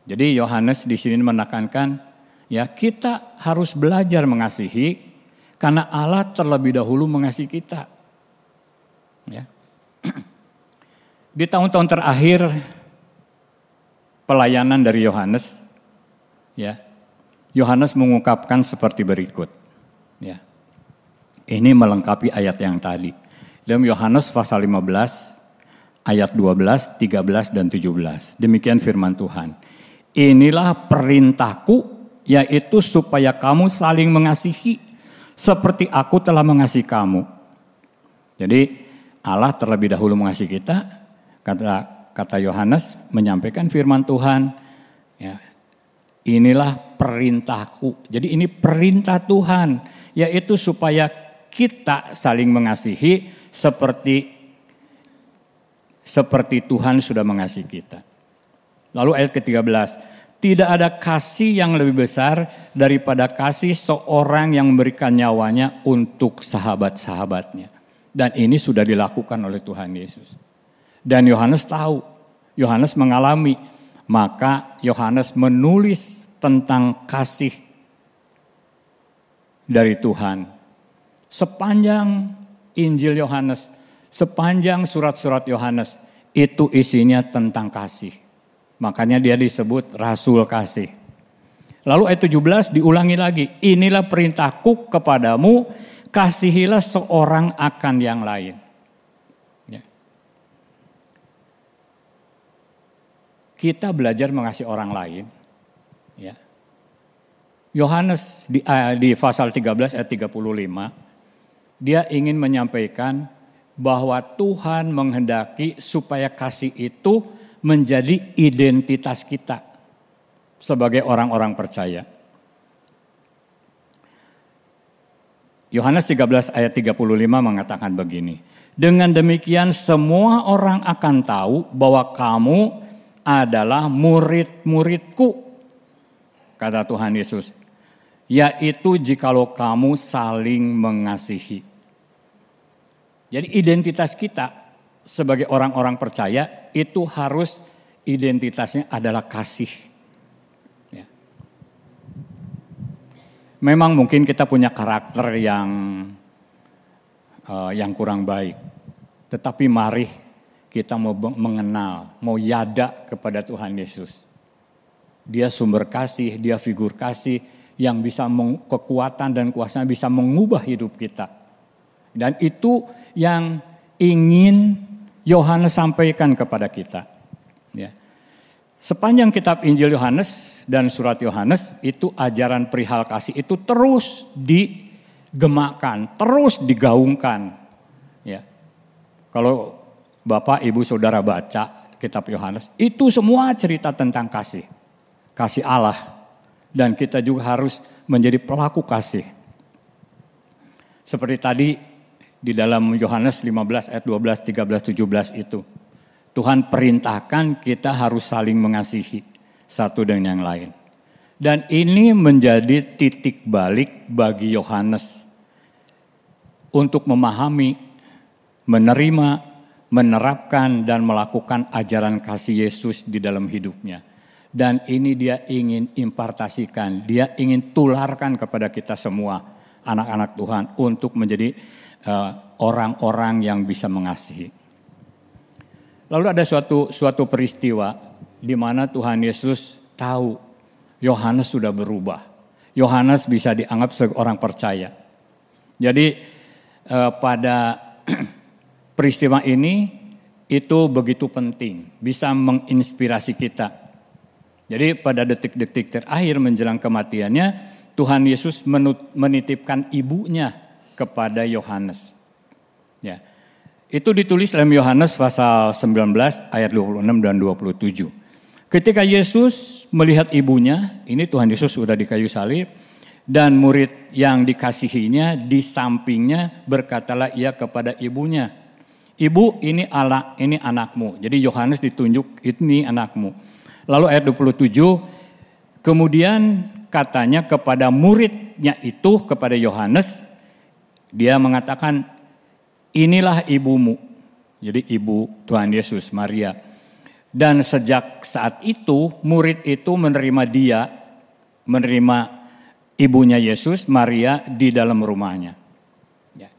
Jadi Yohanes di sini menekankan, ya, kita harus belajar mengasihi karena Allah terlebih dahulu mengasihi kita. Ya. Di tahun-tahun terakhir pelayanan dari Yohanes, ya, Yohanes mengungkapkan seperti berikut. Ya. Ini melengkapi ayat yang tadi. Dalam Yohanes pasal 15 ayat 12, 13 dan 17. Demikian firman Tuhan. Inilah perintahku, yaitu supaya kamu saling mengasihi seperti aku telah mengasihi kamu. Jadi Allah terlebih dahulu mengasihi kita. Kata Yohanes menyampaikan firman Tuhan. Ya, inilah perintahku. Jadi ini perintah Tuhan, yaitu supaya kita saling mengasihi seperti Tuhan sudah mengasihi kita. Lalu ayat ke-13, tidak ada kasih yang lebih besar daripada kasih seorang yang memberikan nyawanya untuk sahabat-sahabatnya. Dan ini sudah dilakukan oleh Tuhan Yesus. Dan Yohanes tahu, Yohanes mengalami, maka Yohanes menulis tentang kasih dari Tuhan. Sepanjang Injil Yohanes, sepanjang surat-surat Yohanes, itu isinya tentang kasih. Makanya dia disebut Rasul Kasih. Lalu ayat 17 diulangi lagi. Inilah perintahku kepadamu, kasihilah seorang akan yang lain. Ya. Kita belajar mengasihi orang lain. Ya. Yohanes di pasal 13 ayat 35, dia ingin menyampaikan bahwa Tuhan menghendaki supaya kasih itu menjadi identitas kita sebagai orang-orang percaya. Yohanes 13 ayat 35 mengatakan begini. Dengan demikian semua orang akan tahu bahwa kamu adalah murid-muridku, kata Tuhan Yesus. Yaitu jikalau kamu saling mengasihi. Jadi identitas kita sebagai orang-orang percaya itu harus identitasnya adalah kasih. Ya. Memang mungkin kita punya karakter yang kurang baik. Tetapi mari kita mau mengenal, mau yada kepada Tuhan Yesus. Dia sumber kasih, dia figur kasih yang bisa kekuatan dan kuasanya bisa mengubah hidup kita. Dan itu yang ingin Yohanes sampaikan kepada kita. Ya. Sepanjang kitab Injil Yohanes dan surat Yohanes itu ajaran perihal kasih itu terus digemakan, terus digaungkan. Ya. Kalau Bapak, Ibu, Saudara baca kitab Yohanes, itu semua cerita tentang kasih. Kasih Allah. Dan kita juga harus menjadi pelaku kasih. Seperti tadi di dalam Yohanes 15 ayat 12, 13, 17 itu. Tuhan perintahkan kita harus saling mengasihi satu dengan yang lain. Dan ini menjadi titik balik bagi Yohanes untuk memahami, menerima, menerapkan dan melakukan ajaran kasih Yesus di dalam hidupnya. Dan ini dia ingin impartasikan, dia ingin tularkan kepada kita semua anak-anak Tuhan untuk menjadi orang-orang yang bisa mengasihi. Lalu ada suatu peristiwa di mana Tuhan Yesus tahu Yohanes sudah berubah. Yohanes bisa dianggap sebagai orang percaya. Jadi pada peristiwa ini itu begitu penting, bisa menginspirasi kita. Jadi pada detik-detik terakhir menjelang kematiannya, Tuhan Yesus menitipkan ibunya kepada Yohanes. Ya. Itu ditulis dalam Yohanes pasal 19 ayat 26 dan 27. Ketika Yesus melihat ibunya, ini Tuhan Yesus sudah di kayu salib, dan murid yang dikasihinya di sampingnya berkatalah ia kepada ibunya, "Ibu, ini anakmu." Jadi Yohanes ditunjuk, ini anakmu. Lalu ayat 27, kemudian katanya kepada muridnya itu, kepada Yohanes, dia mengatakan, "Inilah ibumu." Jadi ibu Tuhan Yesus, Maria. Dan sejak saat itu, murid itu menerima ibunya Yesus, Maria, di dalam rumahnya. Ya.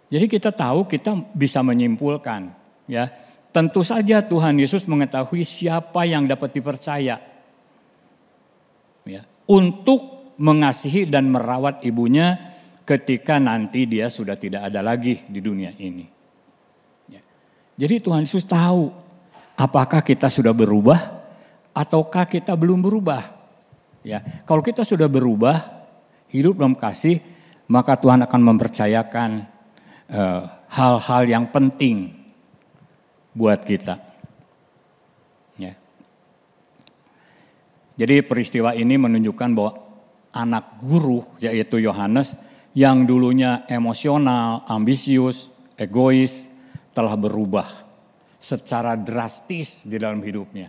Jadi kita tahu, kita bisa menyimpulkan, ya. Tentu saja Tuhan Yesus mengetahui siapa yang dapat dipercaya, ya, untuk mengasihi dan merawat ibunya ketika nanti dia sudah tidak ada lagi di dunia ini. Ya. Jadi Tuhan Yesus tahu apakah kita sudah berubah ataukah kita belum berubah. Ya, kalau kita sudah berubah, hidup dalam kasih, maka Tuhan akan mempercayakan hal-hal yang penting buat kita. Ya. Jadi peristiwa ini menunjukkan bahwa anak guru, yaitu Yohanes, yang dulunya emosional, ambisius, egois, telah berubah secara drastis di dalam hidupnya.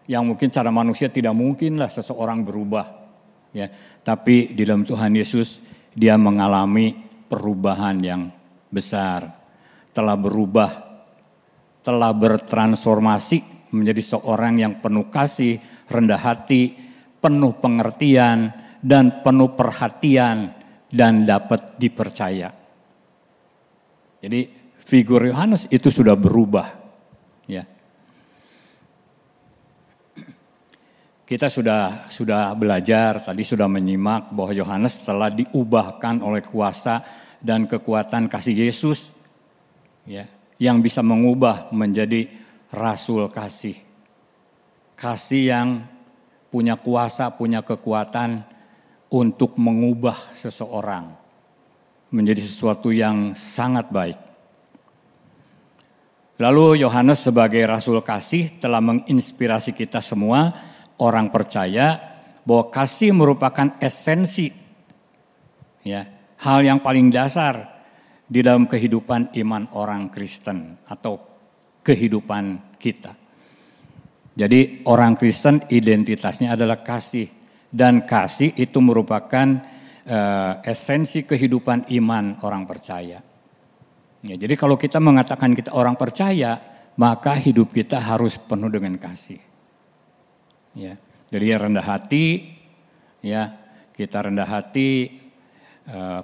Yang mungkin cara manusia tidak mungkinlah seseorang berubah. Ya. Tapi di dalam Tuhan Yesus dia mengalami perubahan yang besar. Telah berubah, telah bertransformasi menjadi seorang yang penuh kasih, rendah hati, penuh pengertian, dan penuh perhatian dan dapat dipercaya. Jadi figur Yohanes itu sudah berubah. Ya. Kita sudah belajar, tadi sudah menyimak bahwa Yohanes telah diubahkan oleh kuasa dan kekuatan kasih Yesus, ya, yang bisa mengubah menjadi rasul kasih. Kasih yang punya kuasa, punya kekuatan untuk mengubah seseorang menjadi sesuatu yang sangat baik. Lalu Yohanes sebagai rasul kasih telah menginspirasi kita semua orang percaya bahwa kasih merupakan esensi, ya, hal yang paling dasar di dalam kehidupan iman orang Kristen atau kehidupan kita. Jadi orang Kristen identitasnya adalah kasih, dan kasih itu merupakan esensi kehidupan iman orang percaya. Ya, jadi kalau kita mengatakan kita orang percaya, maka hidup kita harus penuh dengan kasih. Ya, jadi rendah hati, ya, kita rendah hati,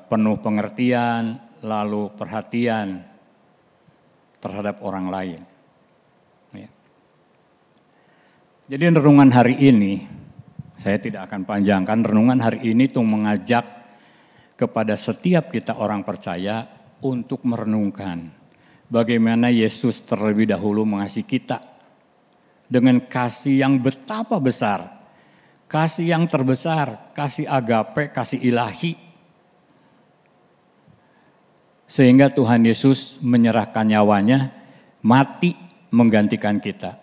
penuh pengertian, lalu perhatian terhadap orang lain. Ya. Jadi renungan hari ini, saya tidak akan panjangkan, renungan hari ini tuh mengajak kepada setiap kita orang percaya untuk merenungkan bagaimana Yesus terlebih dahulu mengasihi kita dengan kasih yang betapa besar, kasih yang terbesar, kasih agape, kasih ilahi. Sehingga Tuhan Yesus menyerahkan nyawanya, mati menggantikan kita.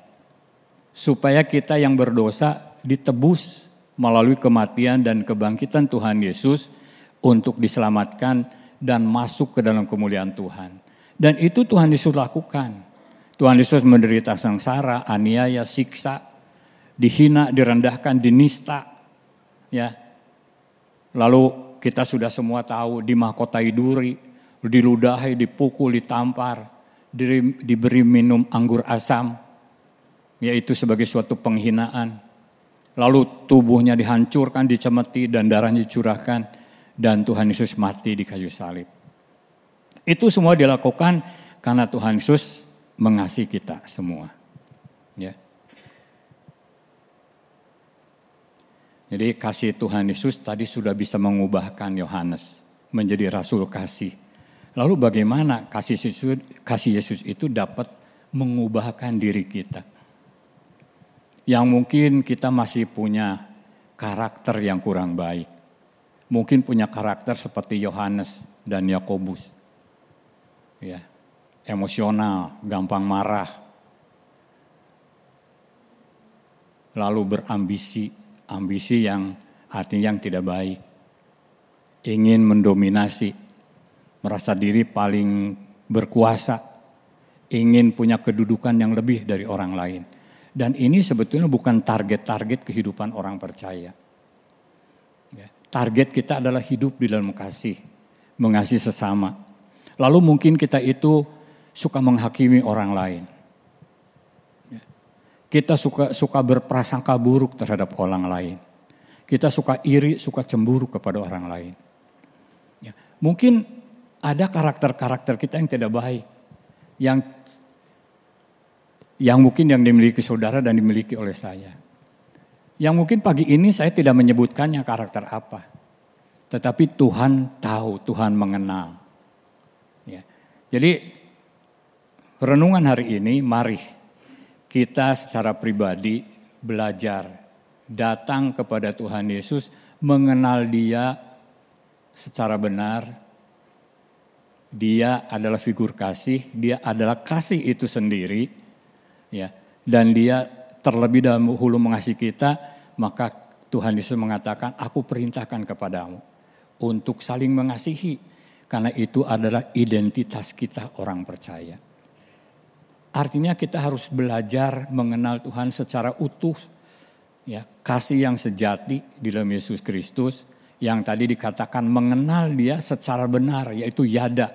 Supaya kita yang berdosa ditebus melalui kematian dan kebangkitan Tuhan Yesus untuk diselamatkan dan masuk ke dalam kemuliaan Tuhan. Dan itu Tuhan Yesus lakukan. Tuhan Yesus menderita sengsara, aniaya, siksa, dihina, direndahkan, dinista. Ya. Lalu kita sudah semua tahu dimahkotai duri, diludahi, dipukul, ditampar, diberi minum anggur asam, yaitu sebagai suatu penghinaan. Lalu tubuhnya dihancurkan, dicemeti, dan darahnya dicurahkan, dan Tuhan Yesus mati di kayu salib. Itu semua dilakukan karena Tuhan Yesus mengasihi kita semua. Ya. Jadi kasih Tuhan Yesus tadi sudah bisa mengubahkan Yohanes menjadi rasul kasih. Lalu bagaimana kasih Yesus itu dapat mengubahkan diri kita? Yang mungkin kita masih punya karakter yang kurang baik. Mungkin punya karakter seperti Yohanes dan Yakobus. Ya. Emosional, gampang marah, lalu berambisi, ambisi yang artinya yang tidak baik, ingin mendominasi, merasa diri paling berkuasa, ingin punya kedudukan yang lebih dari orang lain. Dan ini sebetulnya bukan target-target kehidupan orang percaya. Target kita adalah hidup di dalam kasih, mengasihi sesama. Lalu mungkin kita itu suka menghakimi orang lain. Kita suka berprasangka buruk terhadap orang lain. Kita suka iri, suka cemburu kepada orang lain. Ya. Mungkin ada karakter-karakter kita yang tidak baik. Yang mungkin yang dimiliki saudara dan dimiliki oleh saya. Yang mungkin pagi ini saya tidak menyebutkannya karakter apa. Tetapi Tuhan tahu, Tuhan mengenal. Ya. Jadi renungan hari ini, mari kita secara pribadi belajar datang kepada Tuhan Yesus, mengenal Dia secara benar. Dia adalah figur kasih, Dia adalah kasih itu sendiri, ya. Dan Dia terlebih dahulu mengasihi kita, maka Tuhan Yesus mengatakan, aku perintahkan kepadamu untuk saling mengasihi, karena itu adalah identitas kita orang percaya. Artinya kita harus belajar mengenal Tuhan secara utuh. Ya, kasih yang sejati di dalam Yesus Kristus. Yang tadi dikatakan mengenal Dia secara benar, yaitu yada.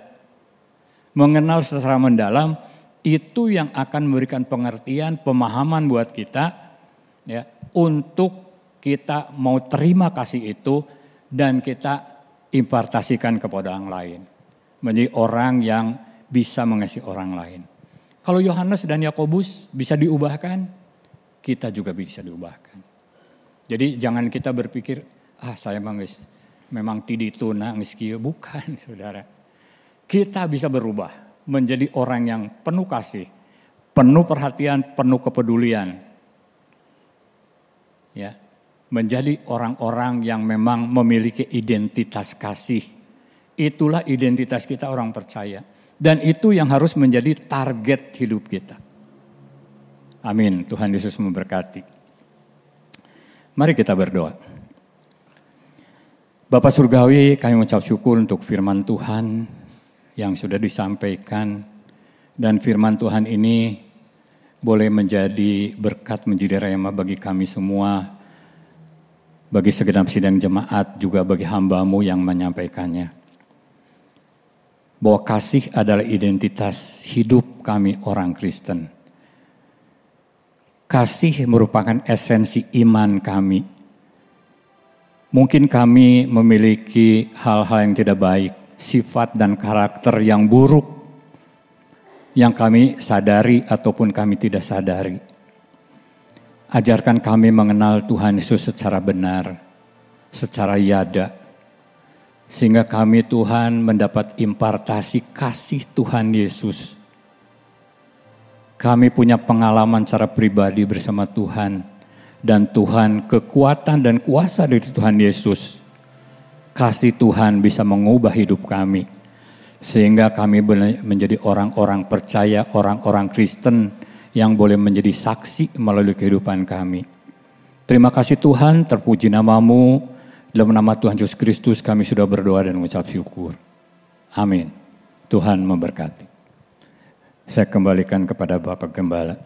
Mengenal secara mendalam, itu yang akan memberikan pengertian, pemahaman buat kita. Ya, untuk kita mau terima kasih itu dan kita impartasikan kepada orang lain. Menjadi orang yang bisa mengasihi orang lain. Kalau Yohanes dan Yakobus bisa diubahkan, kita juga bisa diubahkan. Jadi jangan kita berpikir, saya memang tidak nangis kieu. Bukan, saudara. Kita bisa berubah menjadi orang yang penuh kasih, penuh perhatian, penuh kepedulian. Ya, menjadi orang-orang yang memang memiliki identitas kasih. Itulah identitas kita orang percaya. Dan itu yang harus menjadi target hidup kita. Amin. Tuhan Yesus memberkati. Mari kita berdoa. Bapa Surgawi, kami mengucap syukur untuk firman Tuhan yang sudah disampaikan. Dan firman Tuhan ini boleh menjadi berkat, menjadi rema bagi kami semua. Bagi segenap sidang jemaat, juga bagi hamba-Mu yang menyampaikannya. Bahwa kasih adalah identitas hidup kami orang Kristen. Kasih merupakan esensi iman kami. Mungkin kami memiliki hal-hal yang tidak baik, sifat dan karakter yang buruk, yang kami sadari ataupun kami tidak sadari. Ajarkan kami mengenal Tuhan Yesus secara benar, secara yada. Sehingga kami Tuhan mendapat impartasi kasih Tuhan Yesus. Kami punya pengalaman secara pribadi bersama Tuhan. Dan Tuhan, kekuatan dan kuasa dari Tuhan Yesus. Kasih Tuhan bisa mengubah hidup kami. Sehingga kami menjadi orang-orang percaya, orang-orang Kristen yang boleh menjadi saksi melalui kehidupan kami. Terima kasih Tuhan, terpuji nama-Mu. Dalam nama Tuhan Yesus Kristus kami sudah berdoa dan mengucap syukur. Amin. Tuhan memberkati. Saya kembalikan kepada Bapak Gembala.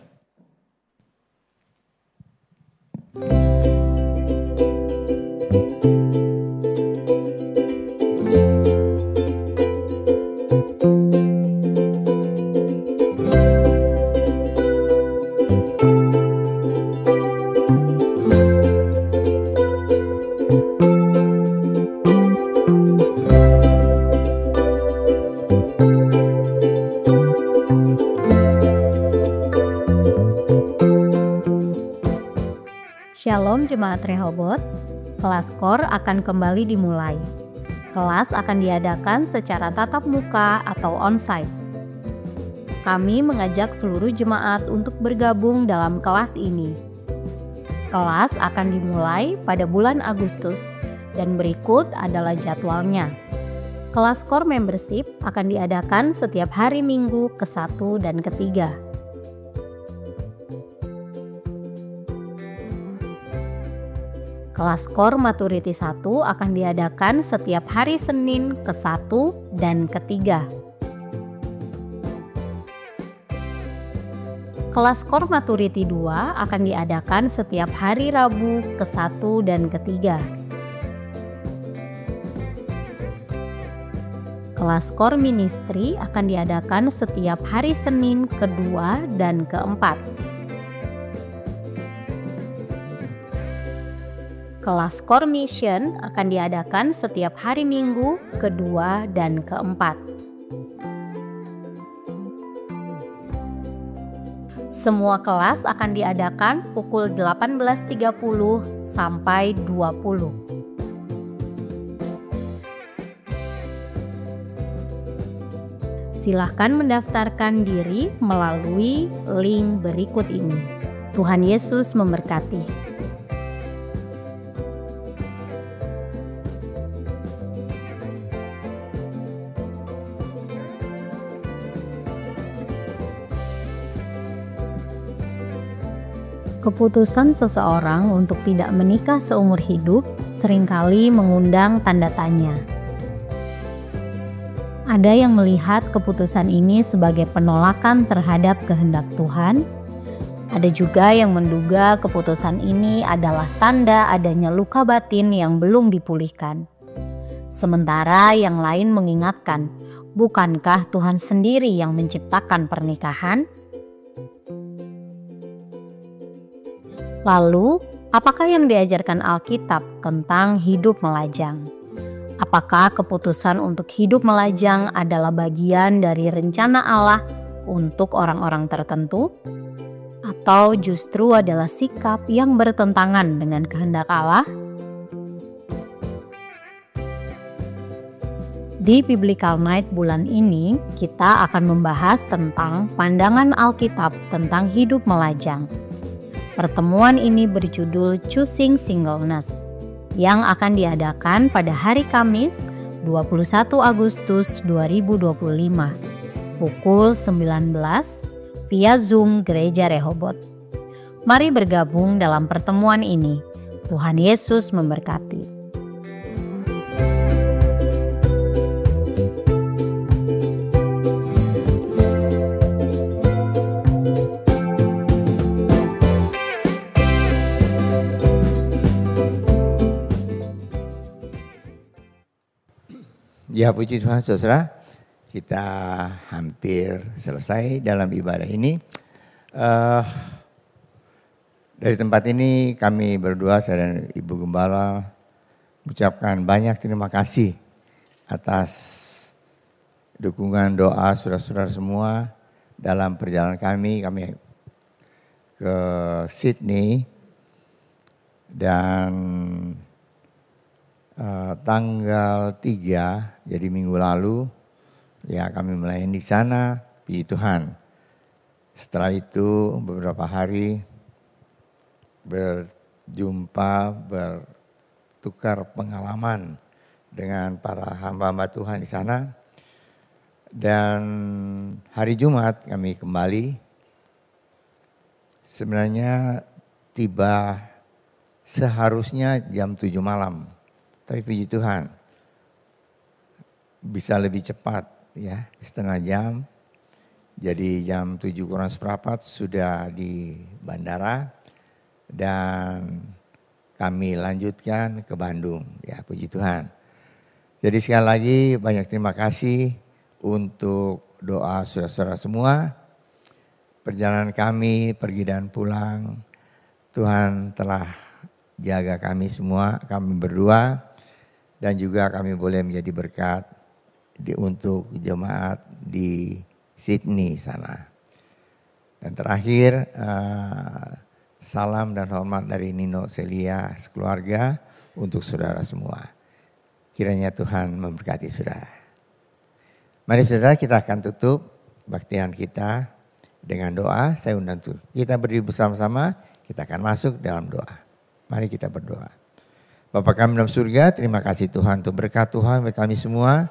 Shalom Jemaat Rehoboth, kelas KOR akan kembali dimulai. Kelas akan diadakan secara tatap muka atau onsite. Kami mengajak seluruh jemaat untuk bergabung dalam kelas ini. Kelas akan dimulai pada bulan Agustus dan berikut adalah jadwalnya. Kelas KOR membership akan diadakan setiap hari Minggu ke-1 dan ke-3. Kelas KOR Maturity 1 akan diadakan setiap hari Senin ke-1 dan ke-3. Kelas KOR Maturity 2 akan diadakan setiap hari Rabu ke-1 dan ke-3. Kelas KOR Ministry akan diadakan setiap hari Senin ke-2 dan ke-4. Kelas KOR Mission akan diadakan setiap hari Minggu ke-2 dan ke-4. Semua kelas akan diadakan pukul 18.30 sampai 20. Silahkan mendaftarkan diri melalui link berikut ini. Tuhan Yesus memberkati. Keputusan seseorang untuk tidak menikah seumur hidup seringkali mengundang tanda tanya. Ada yang melihat keputusan ini sebagai penolakan terhadap kehendak Tuhan. Ada juga yang menduga keputusan ini adalah tanda adanya luka batin yang belum dipulihkan. Sementara yang lain mengingatkan, bukankah Tuhan sendiri yang menciptakan pernikahan? Lalu, apakah yang diajarkan Alkitab tentang hidup melajang? Apakah keputusan untuk hidup melajang adalah bagian dari rencana Allah untuk orang-orang tertentu? Atau justru adalah sikap yang bertentangan dengan kehendak Allah? Di Biblical Night bulan ini, kita akan membahas tentang pandangan Alkitab tentang hidup melajang. Pertemuan ini berjudul Choosing Singleness, yang akan diadakan pada hari Kamis 21 Agustus 2025 pukul 19 via Zoom Gereja Rehoboth. Mari bergabung dalam pertemuan ini. Tuhan Yesus memberkati. Ya, puji Tuhan saudara, kita hampir selesai dalam ibadah ini. Dari tempat ini kami berdua, saya dan Ibu Gembala, mengucapkan banyak terima kasih atas dukungan doa saudara-saudara semua dalam perjalanan kami ke Sydney. Dan tanggal 3, jadi minggu lalu, ya kami melayani di sana, puji Tuhan. Setelah itu beberapa hari berjumpa, bertukar pengalaman dengan para hamba-hamba Tuhan di sana. Dan hari Jumat kami kembali, sebenarnya tiba seharusnya jam 7 malam. Tapi puji Tuhan, bisa lebih cepat ya, setengah jam. Jadi jam 7 kurang seperempat sudah di bandara. Dan kami lanjutkan ke Bandung, ya puji Tuhan. Jadi sekali lagi banyak terima kasih untuk doa saudara-saudara semua. Perjalanan kami pergi dan pulang, Tuhan telah jaga kami semua, kami berdua. Dan juga kami boleh menjadi berkat untuk jemaat di Sydney sana. Dan terakhir, salam dan hormat dari Nino Celia sekeluarga untuk saudara semua. Kiranya Tuhan memberkati saudara. Mari saudara, kita akan tutup baktian kita dengan doa. Saya undang kita berdiri bersama-sama, kita akan masuk dalam doa. Mari kita berdoa. Bapa kami dalam surga, terima kasih Tuhan untuk berkat Tuhan bagi kami semua.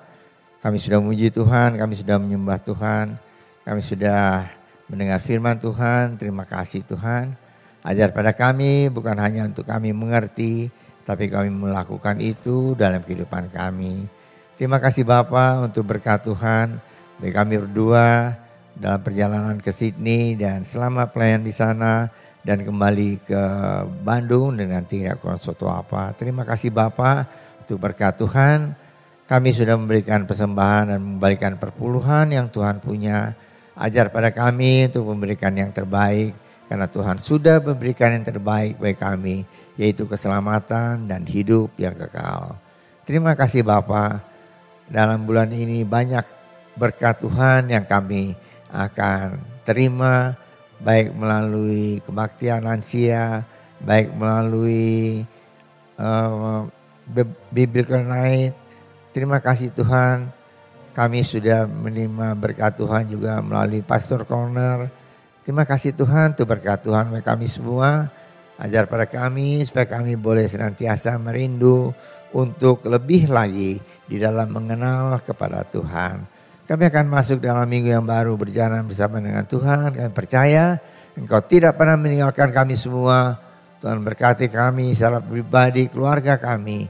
Kami sudah memuji Tuhan, kami sudah menyembah Tuhan, kami sudah mendengar firman Tuhan. Terima kasih Tuhan. Ajar pada kami bukan hanya untuk kami mengerti, tapi kami melakukan itu dalam kehidupan kami. Terima kasih Bapa untuk berkat Tuhan bagi kami berdua dalam perjalanan ke Sydney dan selama pelayan di sana. Dan kembali ke Bandung dengan tidak kurang suatu apa. Terima kasih Bapa untuk berkat Tuhan. Kami sudah memberikan persembahan dan membalikan perpuluhan yang Tuhan punya. Ajar pada kami untuk memberikan yang terbaik. Karena Tuhan sudah memberikan yang terbaik bagi kami. Yaitu keselamatan dan hidup yang kekal. Terima kasih Bapa. Dalam bulan ini banyak berkat Tuhan yang kami akan terima. Baik melalui kebaktian lansia, baik melalui Biblical Night. Terima kasih Tuhan, kami sudah menerima berkat Tuhan juga melalui Pastor Corner. Terima kasih Tuhan untuk berkat Tuhan bagi kami semua. Ajar pada kami supaya kami boleh senantiasa merindu untuk lebih lagi di dalam mengenal kepada Tuhan. Kami akan masuk dalam minggu yang baru berjalan bersama dengan Tuhan. Kami percaya Engkau tidak pernah meninggalkan kami semua. Tuhan berkati kami secara pribadi, keluarga kami,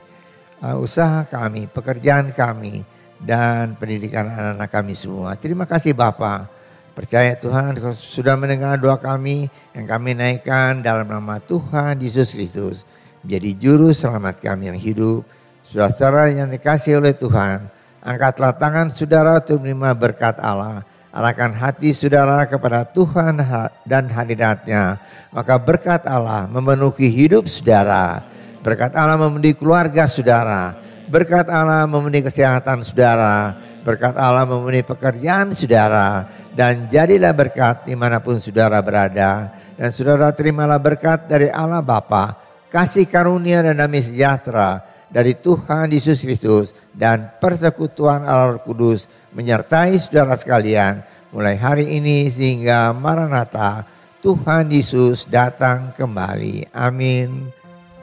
usaha kami, pekerjaan kami, dan pendidikan anak-anak kami semua. Terima kasih Bapa. Percaya Tuhan Engkau sudah mendengar doa kami yang kami naikkan dalam nama Tuhan Yesus Kristus. Menjadi juru selamat kami yang hidup. Saudara-saudara yang dikasihi oleh Tuhan. Angkatlah tangan saudara untuk menerima berkat Allah. Arahkan hati saudara kepada Tuhan dan hadirat-Nya. Maka berkat Allah memenuhi hidup saudara. Berkat Allah memenuhi keluarga saudara. Berkat Allah memenuhi kesehatan saudara. Berkat Allah memenuhi pekerjaan saudara. Dan jadilah berkat dimanapun saudara berada. Dan saudara terimalah berkat dari Allah Bapa, kasih karunia dan damai sejahtera dari Tuhan Yesus Kristus. Dan persekutuan Allah Roh Kudus menyertai saudara sekalian. Mulai hari ini sehingga Maranatha, Tuhan Yesus datang kembali. Amin.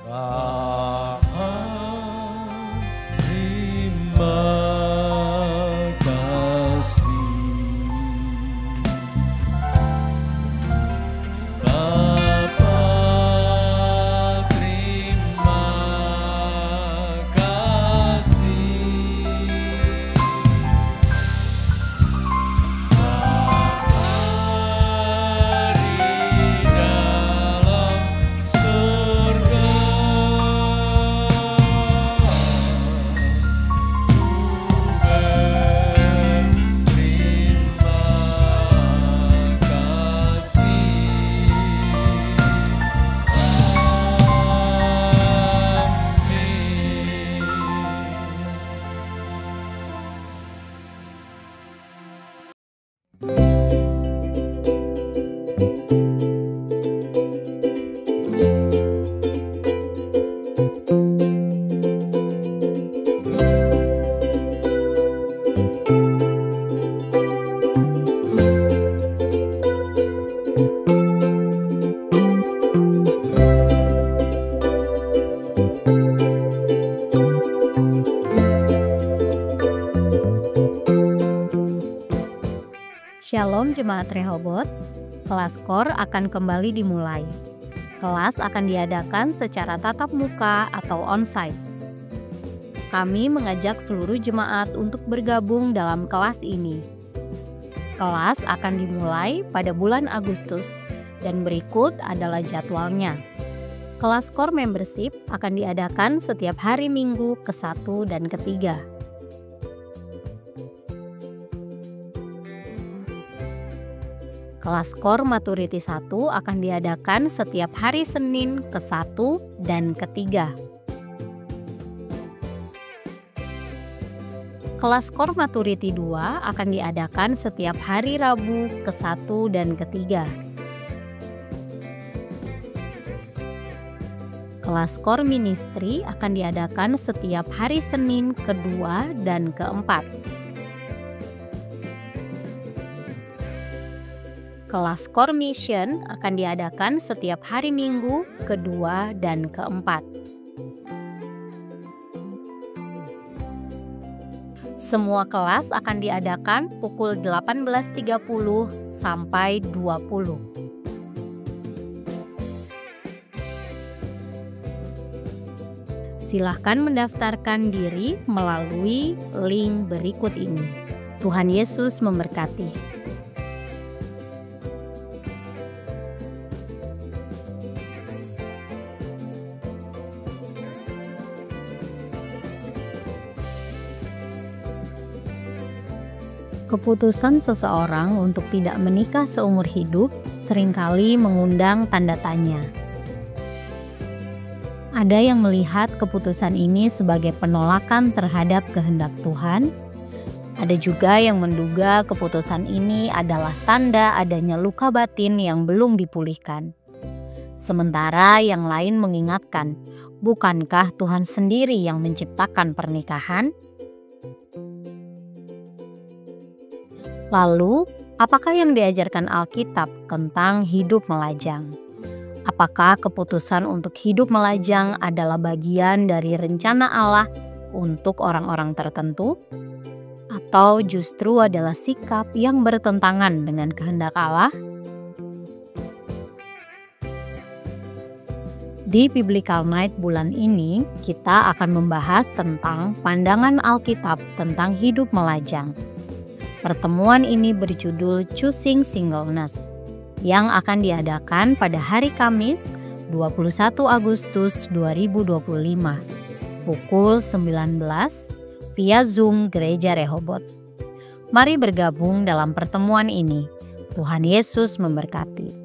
Terima kasih Bapa, terima kasih Bapa di dalam surga. Shalom Jemaat Rehoboth, kelas KOR akan kembali dimulai. Kelas akan diadakan secara tatap muka atau onsite. Kami mengajak seluruh jemaat untuk bergabung dalam kelas ini. Kelas akan dimulai pada bulan Agustus dan berikut adalah jadwalnya. Kelas KOR membership akan diadakan setiap hari Minggu ke-1 dan ke-3. Kelas KOR Maturity 1 akan diadakan setiap hari Senin ke-1 dan ke-3. Kelas KOR Maturity 2 akan diadakan setiap hari Rabu ke-1 dan ke-3. Kelas KOR Ministry akan diadakan setiap hari Senin ke-2 dan ke-4. Kelas KOR Mission akan diadakan setiap hari Minggu ke-2 dan ke-4. Semua kelas akan diadakan pukul 18.30 sampai 20. Silahkan mendaftarkan diri melalui link berikut ini. Tuhan Yesus memberkati. Keputusan seseorang untuk tidak menikah seumur hidup seringkali mengundang tanda tanya. Ada yang melihat keputusan ini sebagai penolakan terhadap kehendak Tuhan. Ada juga yang menduga keputusan ini adalah tanda adanya luka batin yang belum dipulihkan. Sementara yang lain mengingatkan, bukankah Tuhan sendiri yang menciptakan pernikahan? Lalu, apakah yang diajarkan Alkitab tentang hidup melajang? Apakah keputusan untuk hidup melajang adalah bagian dari rencana Allah untuk orang-orang tertentu? Atau justru adalah sikap yang bertentangan dengan kehendak Allah? Di Biblical Night bulan ini, kita akan membahas tentang pandangan Alkitab tentang hidup melajang. Pertemuan ini berjudul Choosing Singleness yang akan diadakan pada hari Kamis 21 Agustus 2025 pukul 19 via Zoom Gereja Rehoboth. Mari bergabung dalam pertemuan ini. Tuhan Yesus memberkati.